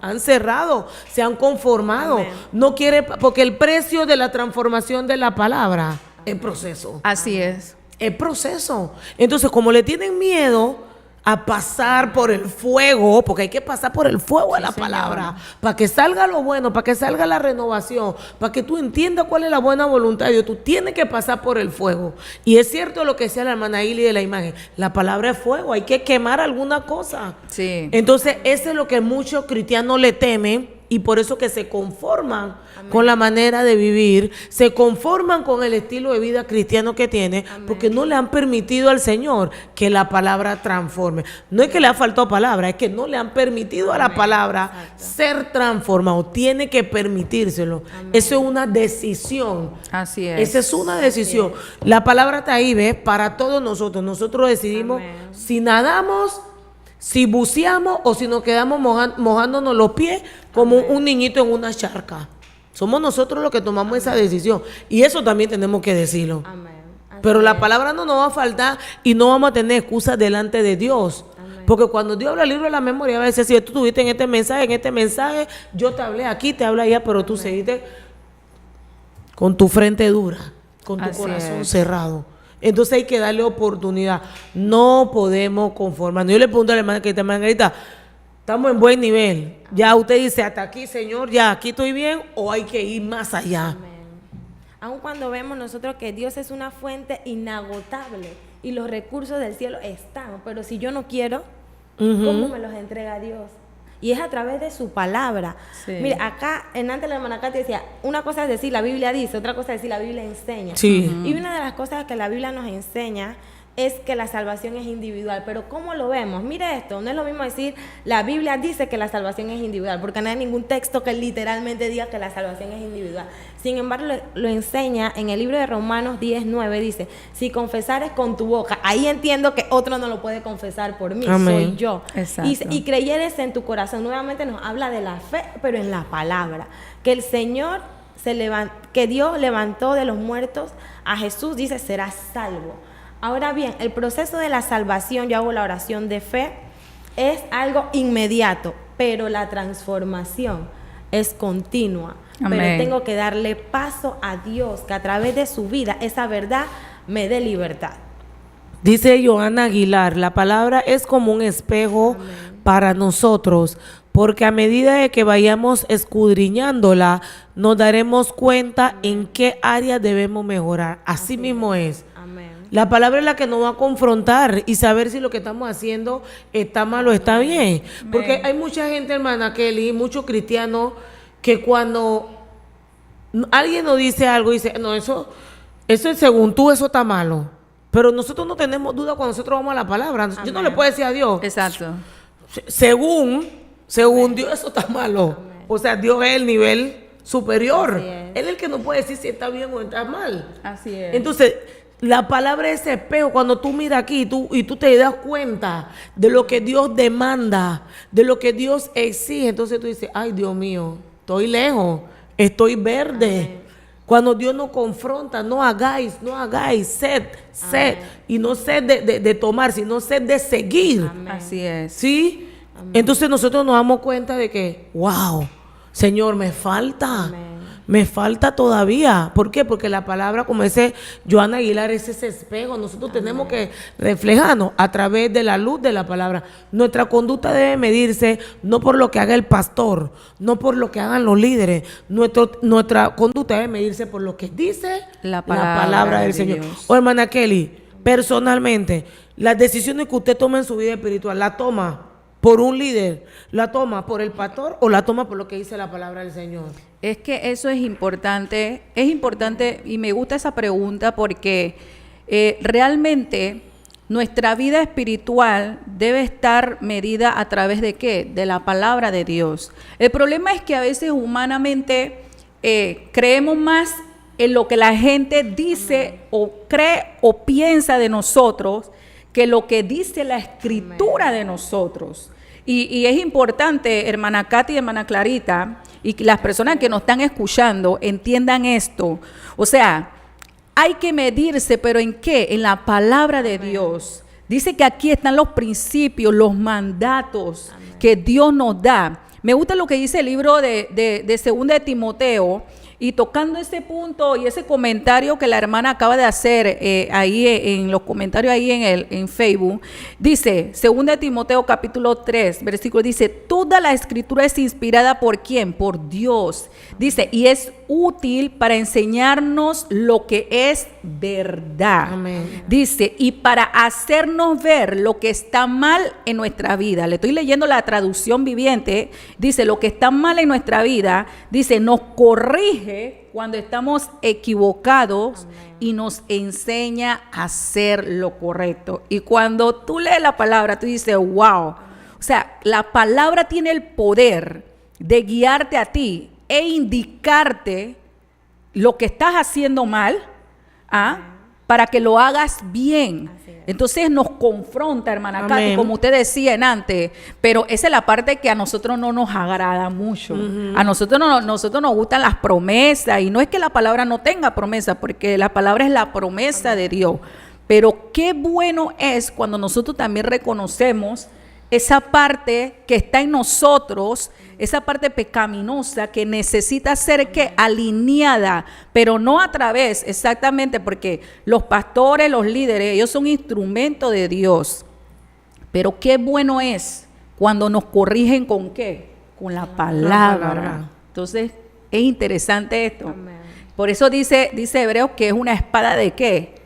han cerrado, se han conformado. Amén. No quiere, porque el precio de la transformación de la palabra es proceso. Así es. Es proceso. Entonces, como le tienen miedo a pasar por el fuego, porque hay que pasar por el fuego de Sí, la señor. palabra, para que salga lo bueno, para que salga la renovación, para que tú entiendas cuál es la buena voluntad de Dios. Tú tienes que pasar por el fuego. Y es cierto lo que decía la hermana Ili de la imagen, la palabra es fuego, hay que quemar alguna cosa. Sí. Entonces, eso es lo que muchos cristianos le temen y por eso que se conforman con la manera de vivir, se conforman con el estilo de vida cristiano que tiene, porque no le han permitido al Señor que la palabra transforme. No es que le ha faltado palabra, es que no le han permitido a la palabra ser transformado. Tiene que permitírselo. Eso es una decisión. Así es. Esa es una decisión. La palabra está ahí, ¿ves? Para todos nosotros. Nosotros decidimos Amén. si nadamos, si buceamos o si nos quedamos mojándonos los pies como un niñito en una charca. Somos nosotros los que tomamos esa decisión. Y eso también tenemos que decirlo. Amén. Así Pero la es. palabra no nos va a faltar y no vamos a tener excusas delante de Dios. Amén. Porque cuando Dios habla el libro de la memoria, a veces si tú estuviste en este mensaje, yo te hablé aquí, te hablé allá, pero tú seguiste con tu frente dura, con tu Así corazón es. cerrado. Entonces hay que darle oportunidad. No podemos conformarnos. Yo le pregunto a la hermana que está Margarita, estamos en buen nivel. Ya usted dice, hasta aquí, Señor, ya aquí estoy bien, o hay que ir más allá. Amén. Aun cuando vemos nosotros que Dios es una fuente inagotable y los recursos del cielo están, pero si yo no quiero, ¿cómo me los entrega Dios? Y es a través de su palabra. Sí. Mire, acá en antes la hermana Katy decía, una cosa es decir la Biblia dice, otra cosa es decir la Biblia enseña. Sí. Y una de las cosas que la Biblia nos enseña es que la salvación es individual. Pero ¿cómo lo vemos? Mire esto, no es lo mismo decir la Biblia dice que la salvación es individual, porque no hay ningún texto que literalmente diga que la salvación es individual. Sin embargo, lo enseña en el libro de Romanos 10:9, dice, si confesares con tu boca, ahí entiendo que otro no lo puede confesar por mí, Amén. soy yo. Exacto. Y creyeres en tu corazón, nuevamente nos habla de la fe, pero en la palabra, que el Señor que Dios levantó de los muertos a Jesús, dice, serás salvo. Ahora bien, el proceso de la salvación, yo hago la oración de fe, es algo inmediato, pero la transformación es continua. Amén. Pero tengo que darle paso a Dios, que a través de su vida, esa verdad me dé libertad. Dice Joana Aguilar, la palabra es como un espejo para nosotros, porque a medida de que vayamos escudriñándola, nos daremos cuenta en qué área debemos mejorar. Así mismo es. Amén. La palabra es la que nos va a confrontar y saber si lo que estamos haciendo está mal o está bien. Porque hay mucha gente, hermana Kelly, muchos cristianos, que cuando alguien nos dice algo, dice, no, eso es según tú, eso está malo. Pero nosotros no tenemos duda cuando nosotros vamos a la palabra. Yo no Amén. le puedo decir a Dios, Exacto. según Dios, eso está malo. O sea, Dios es el nivel superior. Así es. Él es el que nos puede decir si está bien o está mal. Así es. Entonces, la palabra es espejo. Cuando tú miras aquí y tú te das cuenta de lo que Dios demanda, de lo que Dios exige, entonces tú dices, ay, Dios mío, estoy lejos, estoy verde. Amén. Cuando Dios nos confronta, no hagáis, sed. Y no sed de tomar, sino sed de seguir. Amén. Así es. ¿Sí? Entonces nosotros nos damos cuenta de que, wow, Señor, me falta. Amén. Me falta todavía. ¿Por qué? Porque la palabra, como dice Joana Aguilar, es ese espejo. Nosotros tenemos que reflejarnos a través de la luz de la palabra. Nuestra conducta debe medirse no por lo que haga el pastor, no por lo que hagan los líderes. Nuestra conducta debe medirse por lo que dice La la palabra palabra de del Señor. Dios. O hermana Kelly, personalmente, las decisiones que usted toma en su vida espiritual, ¿la toma por un líder, la toma por el pastor o la toma por lo que dice la palabra del Señor? Es que eso es importante y me gusta esa pregunta porque realmente nuestra vida espiritual debe estar medida a través de ¿qué? De la palabra de Dios. El problema es que a veces humanamente creemos más en lo que la gente dice o cree o piensa de nosotros que lo que dice la escritura de nosotros. Y es importante, hermana Katy y hermana Clarita, y que las personas que nos están escuchando entiendan esto. O sea, hay que medirse, pero ¿en qué? En la palabra de Dios. Dice que aquí están los principios, los mandatos que Dios nos da. Me gusta lo que dice el libro de 2 de Timoteo, Y tocando ese punto y ese comentario que la hermana acaba de hacer ahí en los comentarios ahí en Facebook, dice, 2 Timoteo capítulo 3, versículo, dice, toda la escritura es inspirada ¿por quién? Por Dios. Dice, y es útil para enseñarnos lo que es verdad. Amén. Dice, y para hacernos ver lo que está mal en nuestra vida. Le estoy leyendo la traducción viviente. Dice, lo que está mal en nuestra vida, dice, nos corrige cuando estamos equivocados. Amén. Y nos enseña a hacer lo correcto. Y cuando tú lees la palabra, tú dices, wow. O sea, la palabra tiene el poder de guiarte a ti e indicarte lo que estás haciendo mal, para que lo hagas bien. Entonces nos confronta, hermana Katy, como usted decía en antes, pero esa es la parte que a nosotros no nos agrada mucho. A nosotros nos gustan las promesas, y no es que la palabra no tenga promesa, porque la palabra es la promesa de Dios. Pero qué bueno es cuando nosotros también reconocemos esa parte que está en nosotros, esa parte pecaminosa que necesita ser alineada, pero no a través, exactamente, porque los pastores, los líderes, ellos son instrumentos de Dios. Pero qué bueno es cuando nos corrigen ¿con qué? Con la palabra. Entonces, es interesante esto. Amén. Por eso dice Hebreos que es una espada ¿de qué?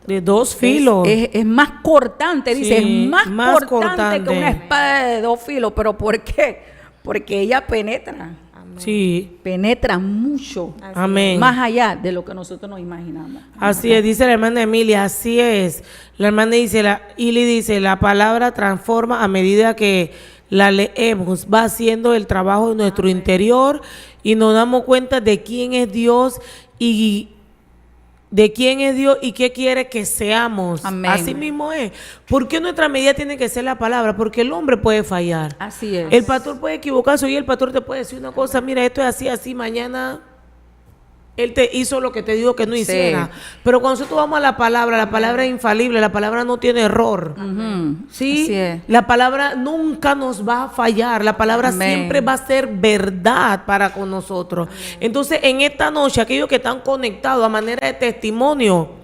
De dos filos. Es más cortante, dice, sí, es más cortante que una espada de dos filos. ¿Pero por qué? Porque ella penetra. Amén. Sí. Penetra mucho. Amén. Más allá de lo que nosotros nos imaginamos. Así es, dice la hermana Emilia, así es. La hermana Ili dice, la palabra transforma a medida que la leemos, va haciendo el trabajo de nuestro interior y nos damos cuenta de quién es Dios y qué quiere que seamos. Amén. Así mismo es. ¿Por qué nuestra medida tiene que ser la palabra? Porque el hombre puede fallar. Así es. El pastor puede equivocarse y el pastor te puede decir una cosa, mira, esto es así, mañana él te hizo lo que te dijo que no hiciera. Pero cuando nosotros vamos a la palabra es infalible, la palabra no tiene error. ¿Sí? Así es. La palabra nunca nos va a fallar, la palabra siempre va a ser verdad para con nosotros. Entonces, en esta noche, aquellos que están conectados a manera de testimonio,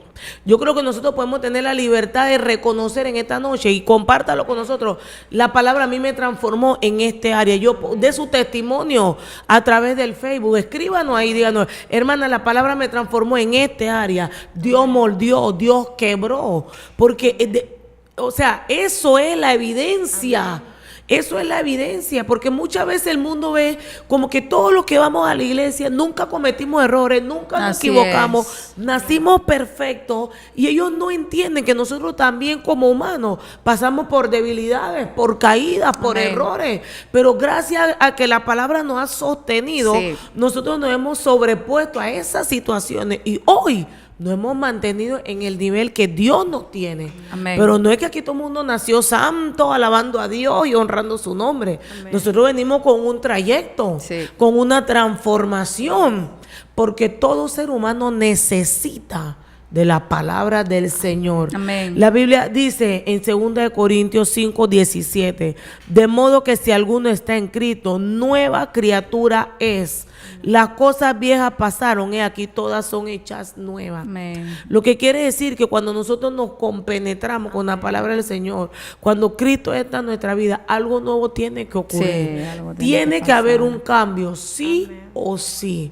yo creo que nosotros podemos tener la libertad de reconocer en esta noche, y compártalo con nosotros, la palabra a mí me transformó en este área. Yo de su testimonio a través del Facebook, escríbanos ahí, díganos, hermana, la palabra me transformó en este área. Dios moldeó, Dios quebró, porque o sea, eso es la evidencia. Amén. Eso es la evidencia, porque muchas veces el mundo ve como que todos los que vamos a la iglesia nunca cometimos errores, nunca nos equivocamos, nacimos perfectos, y ellos no entienden que nosotros también como humanos pasamos por debilidades, por caídas, por errores, pero gracias a que la palabra nos ha sostenido, nosotros nos hemos sobrepuesto a esas situaciones y hoy nos hemos mantenido en el nivel que Dios nos tiene. Amén. Pero no es que aquí todo el mundo nació santo, alabando a Dios y honrando su nombre. Amén. Nosotros venimos con un trayecto, con una transformación, porque todo ser humano necesita de la palabra del Señor. Amén. La Biblia dice en 2 Corintios 5:17, de modo que si alguno está en Cristo, nueva criatura es. Las cosas viejas pasaron, aquí todas son hechas nuevas. Amén. Lo que quiere decir que cuando nosotros nos compenetramos con la palabra del Señor, cuando Cristo está en nuestra vida, algo nuevo tiene que ocurrir. Tiene que haber un cambio, sí o sí.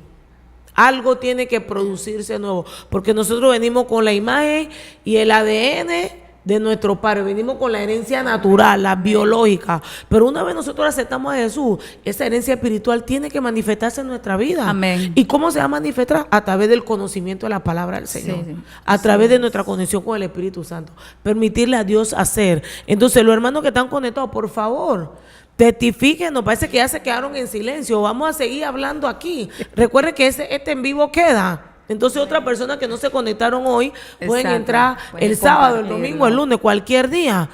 Algo tiene que producirse nuevo, porque nosotros venimos con la imagen y el ADN de nuestro padre, venimos con la herencia natural, la biológica, pero una vez nosotros aceptamos a Jesús, esa herencia espiritual tiene que manifestarse en nuestra vida. Amén. ¿Y cómo se va a manifestar? A través del conocimiento de la palabra del Señor, a través de nuestra conexión con el Espíritu Santo, permitirle a Dios hacer. Entonces, los hermanos que están conectados, por favor, testifiquen, nos parece que ya se quedaron en silencio, vamos a seguir hablando aquí. Recuerden que este en vivo queda. Entonces otras personas que no se conectaron hoy pueden entrar el sábado, el domingo, el lunes, cualquier día.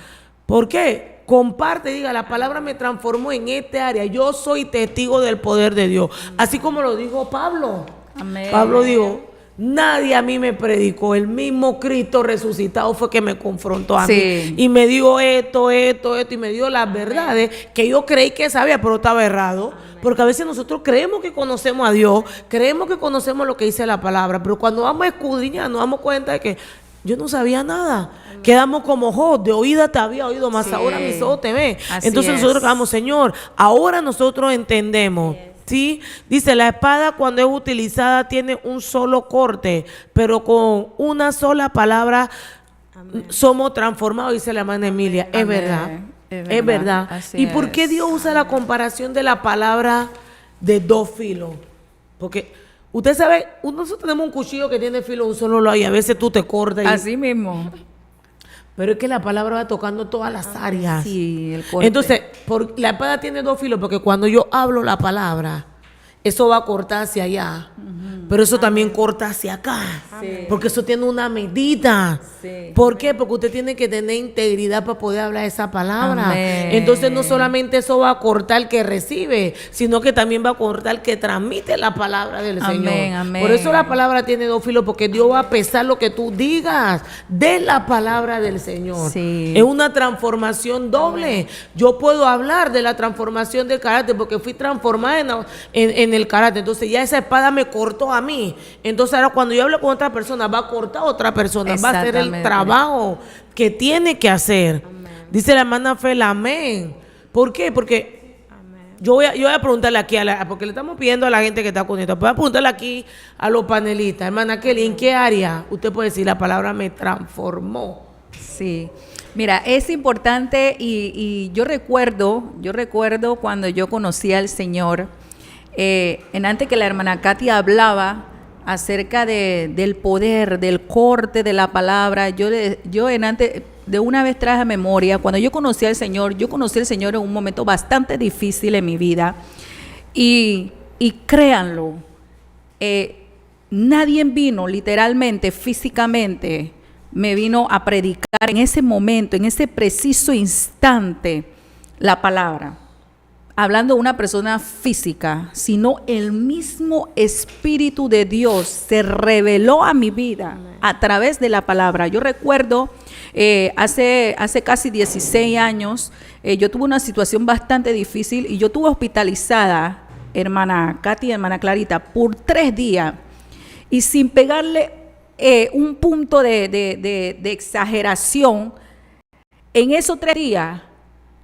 ¿Por qué? Comparte, diga, la palabra me transformó en este área. Yo soy testigo del poder de Dios. Así como lo dijo Pablo. Amén. Pablo dijo, Nadie a mí me predicó, el mismo Cristo resucitado fue que me confrontó a Sí. mí y me dio esto, y me dio las verdades que yo creí que sabía, pero estaba errado. Porque a veces nosotros creemos que conocemos a Dios, creemos que conocemos lo que dice la palabra, pero cuando vamos a escudriñar nos damos cuenta de que yo no sabía nada. Quedamos como Job, de oída te había oído, más Sí. ahora mis ojos te ven. Así Entonces es. nosotros quedamos, Señor, ahora nosotros entendemos. ¿Sí? Dice, la espada cuando es utilizada tiene un solo corte, pero con una sola palabra somos transformados, dice la hermana Emilia. Es Amén. verdad. Es Es verdad. verdad. Así ¿Y por qué es. Dios usa la comparación de la palabra de dos filos? Porque usted sabe, nosotros tenemos un cuchillo que tiene filo un solo lado y a veces tú te cortas. Así mismo. Pero es que la palabra va tocando todas las áreas. Sí, el corte. Entonces, la espada tiene dos filos porque cuando yo hablo la palabra, eso va a cortar hacia allá. Pero eso también corta hacia acá. Sí. Porque eso tiene una medida. Sí. ¿Por qué? Porque usted tiene que tener integridad para poder hablar esa palabra. Amén. Entonces no solamente eso va a cortar el que recibe, sino que también va a cortar el que transmite la palabra del Amén, Señor. amén. Por eso la palabra tiene dos filos, porque Dios va a pesar lo que tú digas de la palabra del Señor. Sí. Es una transformación doble. Yo puedo hablar de la transformación del carácter porque fui transformada en el carácter. Entonces ya esa espada me cortó a mí. Entonces ahora cuando yo hablo con otra persona, va a cortar a otra persona. Va a hacer el Exactamente. trabajo que tiene que hacer. Dice la hermana Fel, amén. ¿Por qué? Porque yo voy a preguntarle aquí, porque le estamos pidiendo a la gente que está conectada, voy a preguntarle aquí a los panelistas, hermana Kelly, ¿en qué área usted puede decir la palabra me transformó? Sí. Mira, es importante y yo recuerdo cuando yo conocí al Señor, en antes que la hermana Katy hablaba acerca del poder, del corte de la palabra, yo en antes de una vez traje a memoria, cuando yo conocí al Señor en un momento bastante difícil en mi vida y créanlo, nadie vino literalmente, físicamente, me vino a predicar en ese momento, en ese preciso instante, la palabra. Hablando de una persona física, sino el mismo Espíritu de Dios se reveló a mi vida a través de la palabra. Yo recuerdo hace casi 16 años, yo tuve una situación bastante difícil y yo estuve hospitalizada, hermana Katy, hermana Clarita, por 3 días y sin pegarle un punto de exageración. En esos 3 días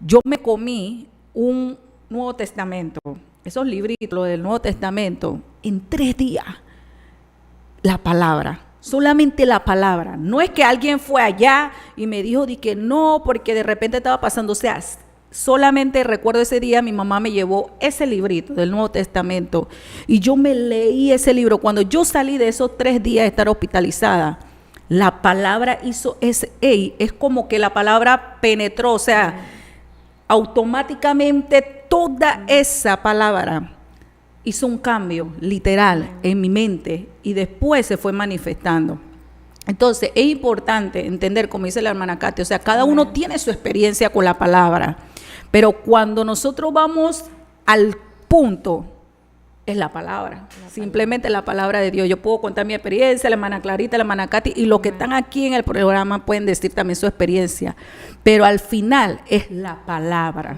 yo me comí un Nuevo Testamento, esos libritos del Nuevo Testamento, en 3 días. La palabra, solamente la palabra. No es que alguien fue allá y me dijo de que no, porque de repente estaba pasando. O sea, solamente recuerdo ese día mi mamá me llevó ese librito del Nuevo Testamento y yo me leí ese libro. Cuando yo salí de esos 3 días de estar hospitalizada, la palabra es como que la palabra penetró, o sea, automáticamente toda esa palabra hizo un cambio literal en mi mente y después se fue manifestando. Entonces es importante entender, como dice la hermana Katy, o sea, cada uno tiene su experiencia con la palabra, pero cuando nosotros vamos al punto, es la palabra, simplemente la palabra de Dios. Yo puedo contar mi experiencia, la hermana Clarita, la hermana Katy, y los que están aquí en el programa pueden decir también su experiencia, pero al final es la palabra.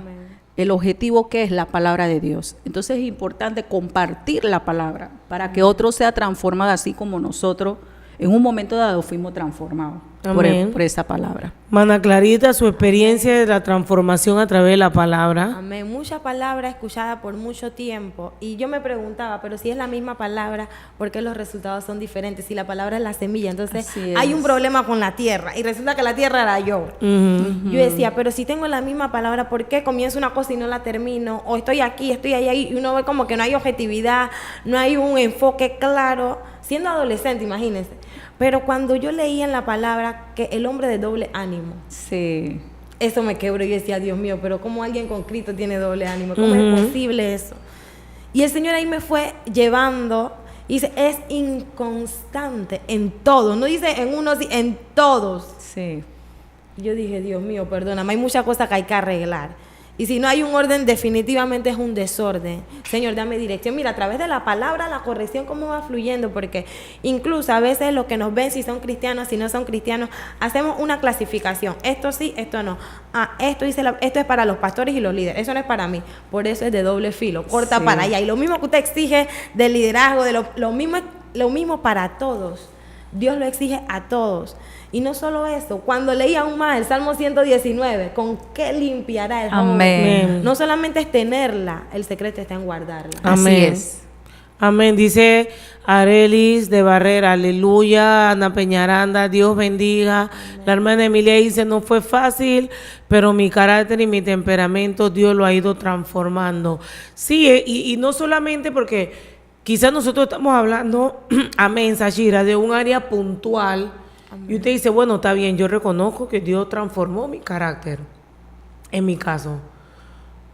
El objetivo que es la palabra de Dios. Entonces es importante compartir la palabra para que otro sea transformado así como nosotros en un momento dado fuimos transformados por esa palabra. Hermana Clarita, su experiencia de la transformación a través de la palabra. Amén. Mucha palabra escuchada por mucho tiempo. Y yo me preguntaba, pero si es la misma palabra, ¿por qué los resultados son diferentes? Si la palabra es la semilla, entonces Así hay es. un problema con la tierra. Y resulta que la tierra era yo. Yo decía, pero si tengo la misma palabra, ¿por qué comienzo una cosa y no la termino? O estoy aquí, estoy allá, y uno ve como que no hay objetividad, no hay un enfoque claro. Siendo adolescente, imagínense. Pero cuando yo leía en la palabra que el hombre de doble ánimo, Sí. eso me quebró y yo decía, Dios mío, pero ¿cómo alguien con Cristo tiene doble ánimo? ¿Cómo es posible eso? Y el Señor ahí me fue llevando y dice, es inconstante en todo. No dice en uno, en todos. Sí. Yo dije, Dios mío, perdóname, hay muchas cosas que hay que arreglar. Y si no hay un orden, definitivamente es un desorden. Señor, dame dirección. Mira, a través de la palabra, la corrección, cómo va fluyendo, porque incluso a veces los que nos ven, si son cristianos, si no son cristianos, hacemos una clasificación. Esto sí, esto no. Esto es para los pastores y los líderes. Eso no es para mí. Por eso es de doble filo. Corta para allá. Y lo mismo que usted exige del liderazgo, lo mismo para todos. Dios lo exige a todos. Y no solo eso, cuando leí aún más el Salmo 119, ¿con qué limpiará el joven? Amén. No solamente es tenerla, el secreto está en guardarla. Amén. Así es. Amén. Dice Arelis de Barrera, aleluya. Ana Peñaranda, Dios bendiga. Amén. La hermana Emilia dice, no fue fácil, pero mi carácter y mi temperamento Dios lo ha ido transformando. Sí, y no solamente porque quizás nosotros estamos hablando, amén, Sashira, de un área puntual. Amén. Y usted dice, bueno, está bien, yo reconozco que Dios transformó mi carácter, en mi caso.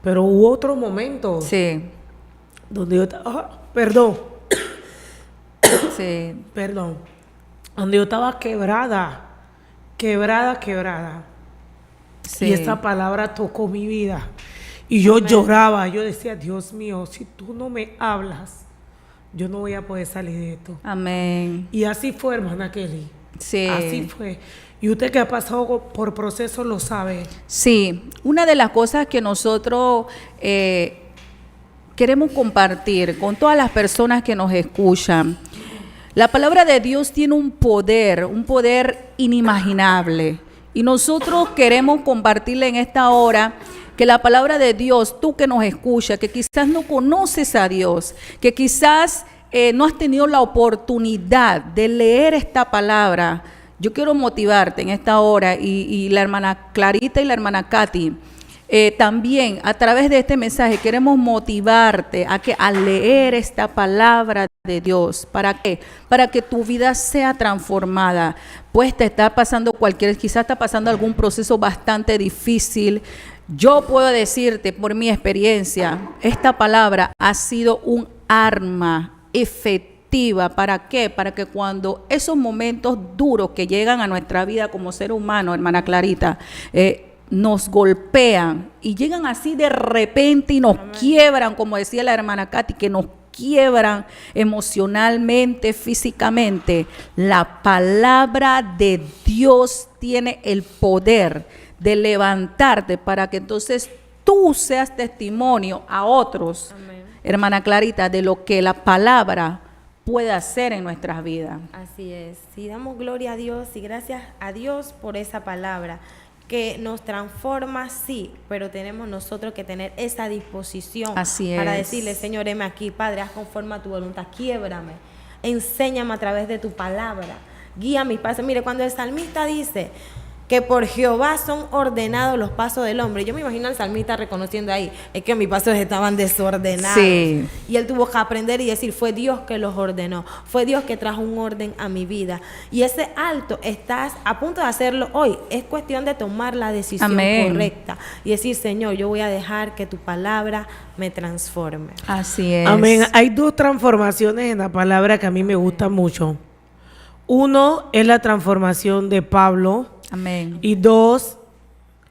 Pero hubo otro momento. Sí. Donde yo estaba, perdón. Sí. Perdón. Donde yo estaba quebrada. Sí. Y esta palabra tocó mi vida. Y yo lloraba. Yo decía, Dios mío, si tú no me hablas, yo no voy a poder salir de esto. Amén. Y así fue, hermana Kelly. Sí. Así fue. Y usted que ha pasado por procesos lo sabe. Sí. Una de las cosas que nosotros queremos compartir con todas las personas que nos escuchan. La palabra de Dios tiene un poder inimaginable. Y nosotros queremos compartirle en esta hora que la palabra de Dios, tú que nos escuchas, que quizás no conoces a Dios, que quizás no has tenido la oportunidad de leer esta palabra, yo quiero motivarte en esta hora y la hermana Clarita y la hermana Katy, también a través de este mensaje queremos motivarte a leer esta palabra de Dios. ¿Para qué? Para que tu vida sea transformada. Pues te está pasando quizás está pasando algún proceso bastante difícil. Yo puedo decirte por mi experiencia, esta palabra ha sido un arma efectiva. ¿Para qué? Para que cuando esos momentos duros que llegan a nuestra vida como ser humano, hermana Clarita, nos golpean y llegan así de repente y nos quiebran, como decía la hermana Katy, que nos quiebran emocionalmente, físicamente. La palabra de Dios tiene el poder de levantarte para que entonces tú seas testimonio a otros, amén, hermana Clarita, de lo que la palabra puede hacer en nuestras vidas. Así es. Sí, damos gloria a Dios y gracias a Dios por esa palabra que nos transforma, sí, pero tenemos nosotros que tener esa disposición. Así para es. decirle, Señor, heme aquí, Padre, haz conforme a tu voluntad, quiébrame, enséñame a través de tu palabra, guía mis pasos. Mire, cuando el salmista dice que por Jehová son ordenados los pasos del hombre, yo me imagino al salmista reconociendo ahí, es que mis pasos estaban desordenados. Sí. Y él tuvo que aprender y decir, fue Dios que los ordenó, fue Dios que trajo un orden a mi vida. Y ese alto, estás a punto de hacerlo hoy, es cuestión de tomar la decisión, amén, correcta y decir, Señor, yo voy a dejar que tu palabra me transforme. Así es. Amén. Hay dos transformaciones en la palabra que a mí me gustan mucho. Uno es la transformación de Pablo. Amén. Y dos,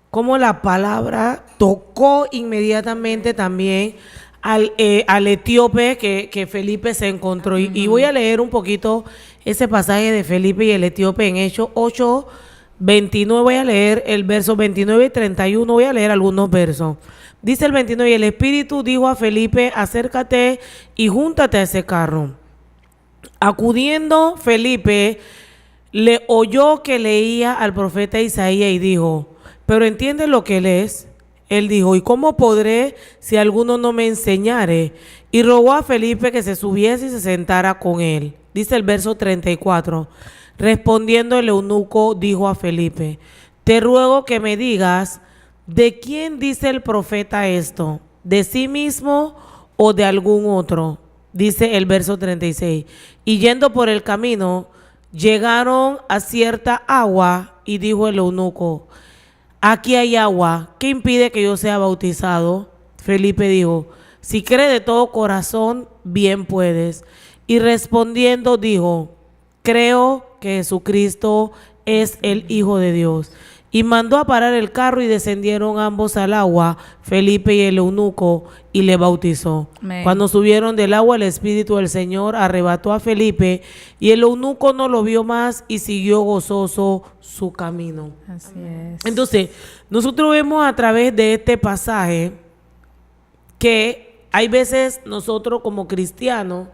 cómo la palabra tocó inmediatamente también al etíope que Felipe se encontró. Y voy a leer un poquito ese pasaje de Felipe y el etíope en Hechos 8:29. Voy a leer el verso 29 y 31. Voy a leer algunos versos. Dice el 29, y el Espíritu dijo a Felipe, acércate y júntate a ese carro. Acudiendo Felipe, le oyó que leía al profeta Isaías y dijo, ¿pero entiendes lo que lees? Él dijo, ¿y cómo podré si alguno no me enseñare? Y rogó a Felipe que se subiese y se sentara con él. Dice el verso 34, respondiendo el eunuco dijo a Felipe, te ruego que me digas, ¿de quién dice el profeta esto? ¿De sí mismo o de algún otro? Dice el verso 36, y yendo por el camino, llegaron a cierta agua y dijo el eunuco, aquí hay agua, ¿qué impide que yo sea bautizado? Felipe dijo, si crees de todo corazón, bien puedes. Y respondiendo dijo, creo que Jesucristo es el Hijo de Dios. Y mandó a parar el carro y descendieron ambos al agua, Felipe y el eunuco, y le bautizó. Amén. Cuando subieron del agua, el Espíritu del Señor arrebató a Felipe y el eunuco no lo vio más y siguió gozoso su camino. Así es. Entonces, nosotros vemos a través de este pasaje que hay veces nosotros como cristianos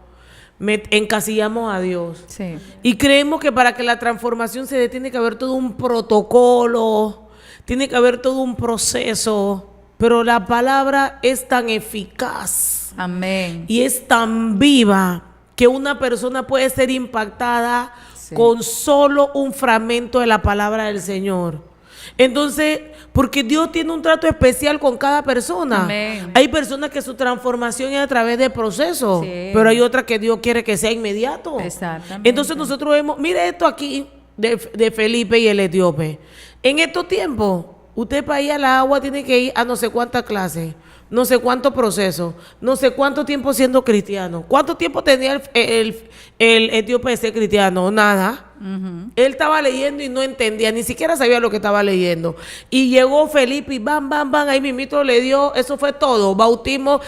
encasillamos a Dios. Sí. Y creemos que para que la transformación se dé tiene que haber todo un protocolo, tiene que haber todo un proceso, pero la palabra es tan eficaz Amén. y es tan viva que una persona puede ser impactada Sí. con solo un fragmento de la palabra del Señor. Entonces, porque Dios tiene un trato especial con cada persona. Amén. Hay personas que su transformación es a través de procesos, Sí. pero hay otras que Dios quiere que sea inmediato. Exactamente. Entonces nosotros vemos, mire esto aquí de Felipe y el etíope. En estos tiempos, usted para ir al agua tiene que ir a no sé cuántas clases, no sé cuántos procesos, no sé cuánto tiempo siendo cristiano. ¿Cuánto tiempo tenía el etíope de ser cristiano? Nada. Ujú. Él estaba leyendo y no entendía, ni siquiera sabía lo que estaba leyendo. Y llegó Felipe y bam, ahí mismito le dio, eso fue todo, bautismo,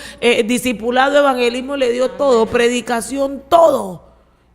discipulado, evangelismo, le dio todo, predicación, todo.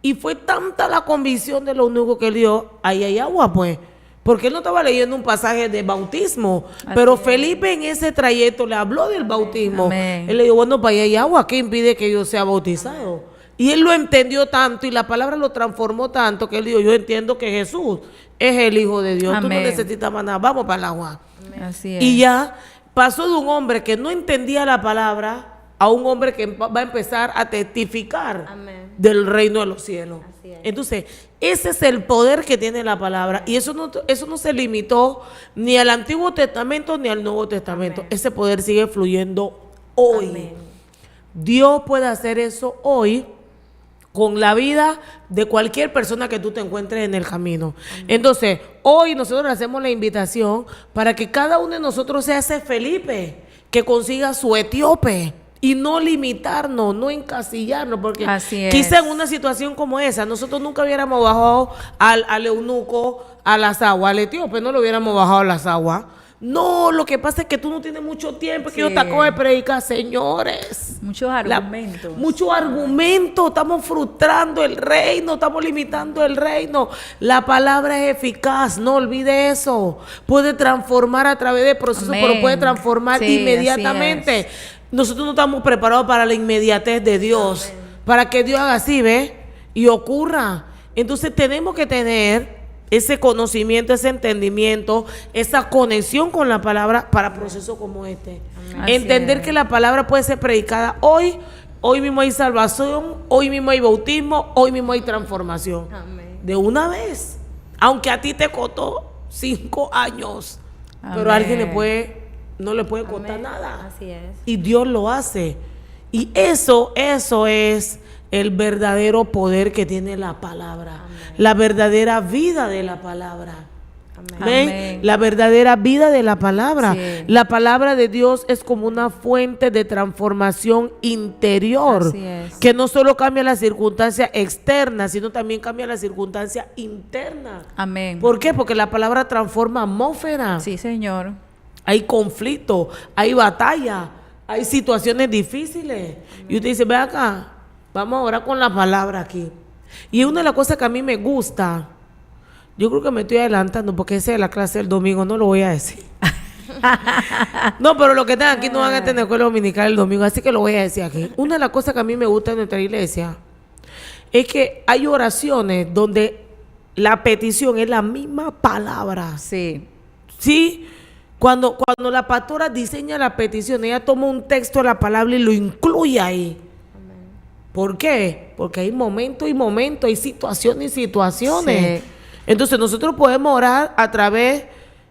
Y fue tanta la convicción de lo único que él dio, ahí hay agua pues. Porque él no estaba leyendo un pasaje de bautismo, pero Felipe en ese trayecto le habló del bautismo. Amén. Él le dijo, bueno, para allá hay agua, ¿qué impide que yo sea bautizado? Y él lo entendió tanto y la palabra lo transformó tanto que él dijo, yo entiendo que Jesús es el Hijo de Dios. Tú no Amén. necesitas más nada, vamos para el agua. Así es. Y ya pasó de un hombre que no entendía la palabra a un hombre que va a empezar a testificar Amén. del reino de los cielos. Así es. Entonces, ese es el poder que tiene la palabra. Y eso no se limitó ni al Antiguo Testamento ni al Nuevo Testamento. Amén. Ese poder sigue fluyendo hoy. Amén. Dios puede hacer eso hoy con la vida de cualquier persona que tú te encuentres en el camino. Entonces, hoy nosotros le hacemos la invitación para que cada uno de nosotros sea ese Felipe, que consiga su etíope y no limitarnos, no encasillarnos, porque Así es. quizá en una situación como esa, nosotros nunca hubiéramos bajado al eunuco a las aguas, al etíope no lo hubiéramos bajado a las aguas. No, lo que pasa es que tú no tienes mucho tiempo, que yo Sí. te acabo de predicar, señores. Muchos argumentos. Muchos argumentos, estamos frustrando el reino, estamos limitando el reino. La palabra es eficaz, no olvide eso. Puede transformar a través de procesos, Amén. pero puede transformar Sí, inmediatamente. así Nosotros no estamos preparados para la inmediatez de Dios, para que Dios haga así, ¿ve? Y ocurra. Entonces tenemos que tener ese conocimiento, ese entendimiento, esa conexión con la palabra para procesos como este. Así Entender es. que la palabra puede ser predicada hoy mismo hay salvación, hoy mismo hay bautismo, hoy mismo hay transformación. Amén. De una vez. Aunque a ti te costó 5 años, pero Amén. a alguien no le puede costar Amén. nada. Así es. Y Dios lo hace. Y eso es el verdadero poder que tiene la palabra. La verdadera vida de la palabra. Amén. ¿Ven? Amén. La verdadera vida de la palabra. Sí. La palabra de Dios es como una fuente de transformación interior. Así es. Que no solo cambia la circunstancia externa, sino también cambia la circunstancia interna. Amén. ¿Por qué? Porque la palabra transforma atmósfera. Sí, Señor. Hay conflicto, hay batalla, hay situaciones difíciles. Y usted dice, ve acá, vamos a orar con la palabra aquí. Y una de las cosas que a mí me gusta, yo creo que me estoy adelantando porque esa es la clase del domingo, no lo voy a decir. No, pero los que están aquí no van a tener escuela dominical el domingo, así que lo voy a decir aquí. Una de las cosas que a mí me gusta en nuestra iglesia es que hay oraciones donde la petición es la misma palabra. Sí. Sí, cuando la pastora diseña la petición, ella toma un texto de la palabra y lo incluye ahí. ¿Por qué? Porque hay momentos y momentos, hay situaciones y situaciones. Sí. Entonces nosotros podemos orar a través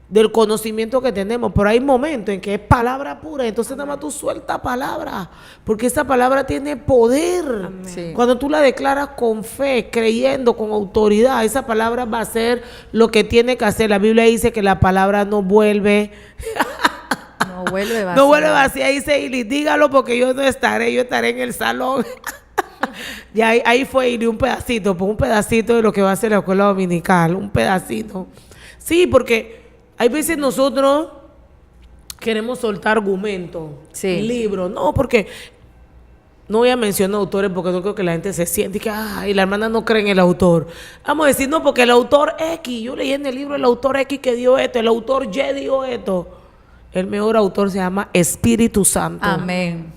del conocimiento que tenemos, pero hay momentos en que es palabra pura, entonces nada más tú sueltas palabra, porque esa palabra tiene poder. Sí. Cuando tú la declaras con fe, creyendo, con autoridad, esa palabra va a hacer lo que tiene que hacer. La Biblia dice que la palabra no vuelve No vuelve vacía. no vuelve vacía, dice Ili, dígalo porque yo no estaré, yo estaré en el salón. Y ahí fue Ili un pedacito, pues un pedacito de lo que va a ser la escuela dominical, un pedacito. Sí, porque Hay veces nosotros queremos soltar argumentos, Sí. libros, no, porque no voy a mencionar autores porque no creo que la gente se siente y que, y la hermana no cree en el autor. Vamos a decir, no, porque el autor X, yo leí en el libro el autor X que dio esto, el autor Y dio esto. El mejor autor se llama Espíritu Santo. Amén.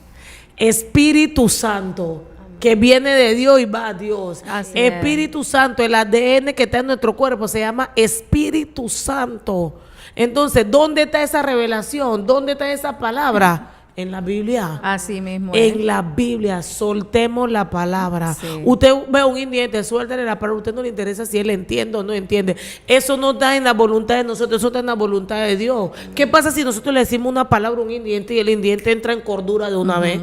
Espíritu Santo, que viene de Dios y va a Dios. Así es. Espíritu Santo, el ADN que está en nuestro cuerpo se llama Espíritu Santo. Entonces, ¿dónde está esa revelación? ¿Dónde está esa palabra? En la Biblia. Así mismo es. En la Biblia, soltemos la palabra. Sí. Usted ve a un indigente, suéltale la palabra. A usted no le interesa si él entiende o no entiende. Eso no está en la voluntad de nosotros, eso está en la voluntad de Dios. ¿Qué pasa si nosotros le decimos una palabra a un indigente y el indigente entra en cordura de una vez?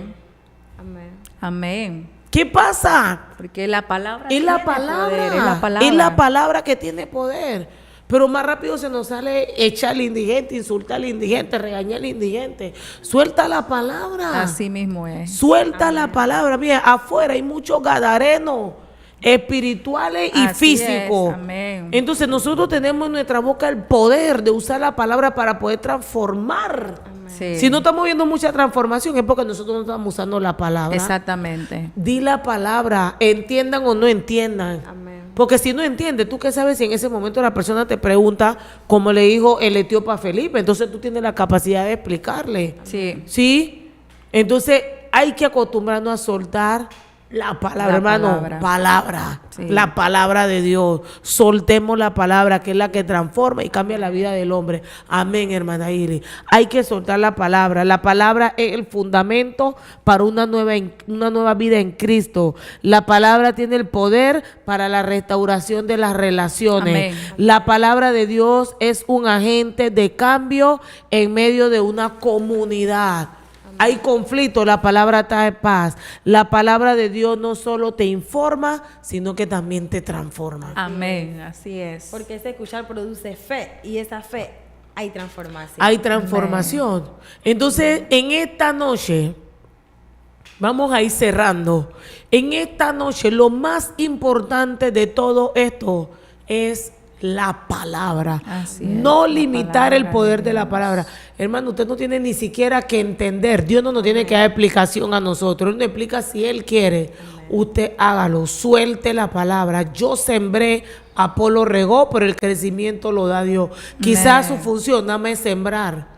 Amén. Amén. ¿Qué pasa? Porque la palabra Es tiene la palabra. poder, es la palabra. Es la palabra que tiene poder. Pero más rápido se nos sale echar al indigente, insultar al indigente, regañar al indigente. Suelta la palabra. Así mismo es. Suelta la palabra. Mira, afuera hay muchos gadarenos espirituales y Así físicos. es, amén. Entonces nosotros tenemos en nuestra boca el poder de usar la palabra para poder transformar. Sí. Si no estamos viendo mucha transformación es porque nosotros no estamos usando la palabra. Exactamente. Di la palabra, entiendan o no entiendan. Amén. Porque si no entiendes, ¿tú qué sabes si en ese momento la persona te pregunta, como le dijo el etíope a Felipe? Entonces tú tienes la capacidad de explicarle. Sí. ¿Sí? Entonces hay que acostumbrarnos a soltar la palabra, La hermano. palabra. Palabra. Sí. La palabra de Dios. Soltemos la palabra, que es la que transforma y cambia la vida del hombre. Amén, hermana Ili. Hay que soltar la palabra. La palabra es el fundamento para una nueva vida en Cristo. La palabra tiene el poder para la restauración de las relaciones. Amén. La palabra de Dios es un agente de cambio en medio de una comunidad. Hay conflicto, la palabra trae paz. La palabra de Dios no solo te informa, sino que también te transforma. Amén. Así es. Porque ese escuchar produce fe y esa fe hay transformación. Hay transformación. Entonces, en esta noche, vamos a ir cerrando. En esta noche, lo más importante de todo esto es la palabra. Así es, No la limitar palabra el poder de de la Dios. palabra. Hermano, usted no tiene ni siquiera que entender. Dios no nos tiene que dar explicación a nosotros. Él nos explica si Él quiere. Usted hágalo, suelte la palabra. Yo sembré, Apolo regó, pero el crecimiento lo da Dios. Quizás su Amén. función nada más es sembrar.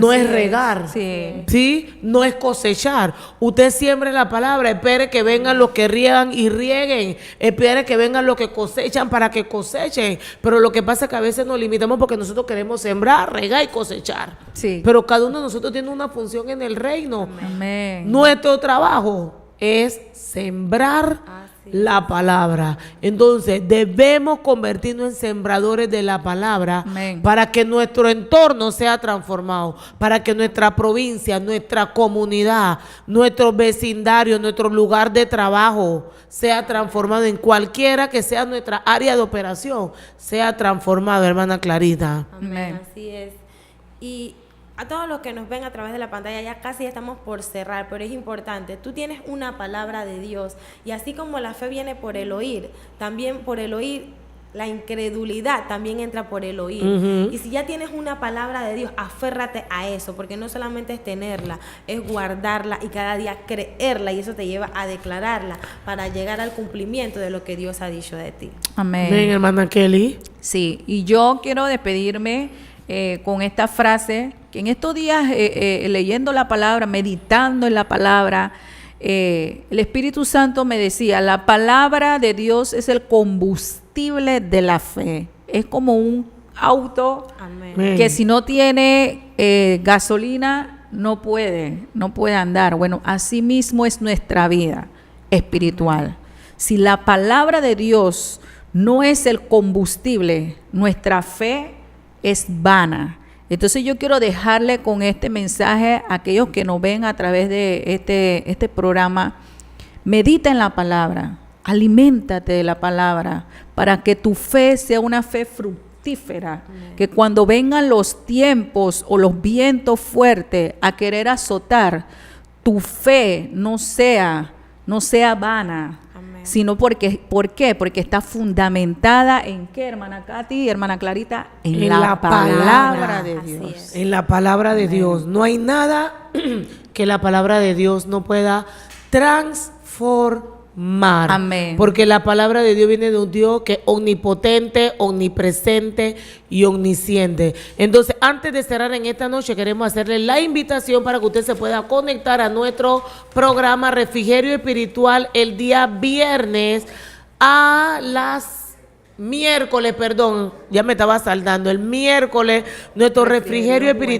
No Así es es, regar, sí. ¿sí? No es cosechar. Usted siembre la palabra, espere que vengan los que riegan y rieguen, espere que vengan los que cosechan para que cosechen. Pero lo que pasa es que a veces nos limitamos porque nosotros queremos sembrar, regar y cosechar. Sí. Pero cada uno de nosotros tiene una función en el reino. Amén. Nuestro trabajo es sembrar la palabra. Entonces debemos convertirnos en sembradores de la palabra. Amén. Para que nuestro entorno sea transformado, para que nuestra provincia, nuestra comunidad, nuestro vecindario, nuestro lugar de trabajo sea transformado, en cualquiera que sea nuestra área de operación, sea transformado, hermana Clarita. Amén, Amén. así es. Y a todos los que nos ven a través de la pantalla, ya casi estamos por cerrar, pero es importante. Tú tienes una palabra de Dios y así como la fe viene por el oír, también por el oír, la incredulidad también entra por el oír. Ujú. Y si ya tienes una palabra de Dios, aférrate a eso, porque no solamente es tenerla, es guardarla y cada día creerla, y eso te lleva a declararla para llegar al cumplimiento de lo que Dios ha dicho de ti. Amén. Ven, hermana Kelly. Sí, y yo quiero despedirme con esta frase, que en estos días leyendo la palabra, meditando en la palabra, el Espíritu Santo me decía, la palabra de Dios es el combustible de la fe. Es como un auto Amén. Amén. que si no tiene gasolina no puede andar. Bueno, así mismo es nuestra vida espiritual. Si la palabra de Dios no es el combustible, nuestra fe es vana. Entonces yo quiero dejarle con este mensaje a aquellos que nos ven a través de este programa. Medita en la palabra, aliméntate de la palabra para que tu fe sea una fe fructífera, que cuando vengan los tiempos o los vientos fuertes a querer azotar, tu fe no sea vana, Amén. sino porque, ¿por qué? Porque está fundamentada en qué, hermana Katy y hermana Clarita, en la palabra de Así Dios. es. En la palabra de Dios. No hay nada que la palabra de Dios no pueda transformar. Amén. Porque la palabra de Dios viene de un Dios que es omnipotente, omnipresente y omnisciente. Entonces, antes de cerrar en esta noche, queremos hacerle la invitación para que usted se pueda conectar a nuestro programa Refrigerio Espiritual el día viernes a las miércoles, perdón, ya me estaba saldando, el miércoles, nuestro refrigerio espiritual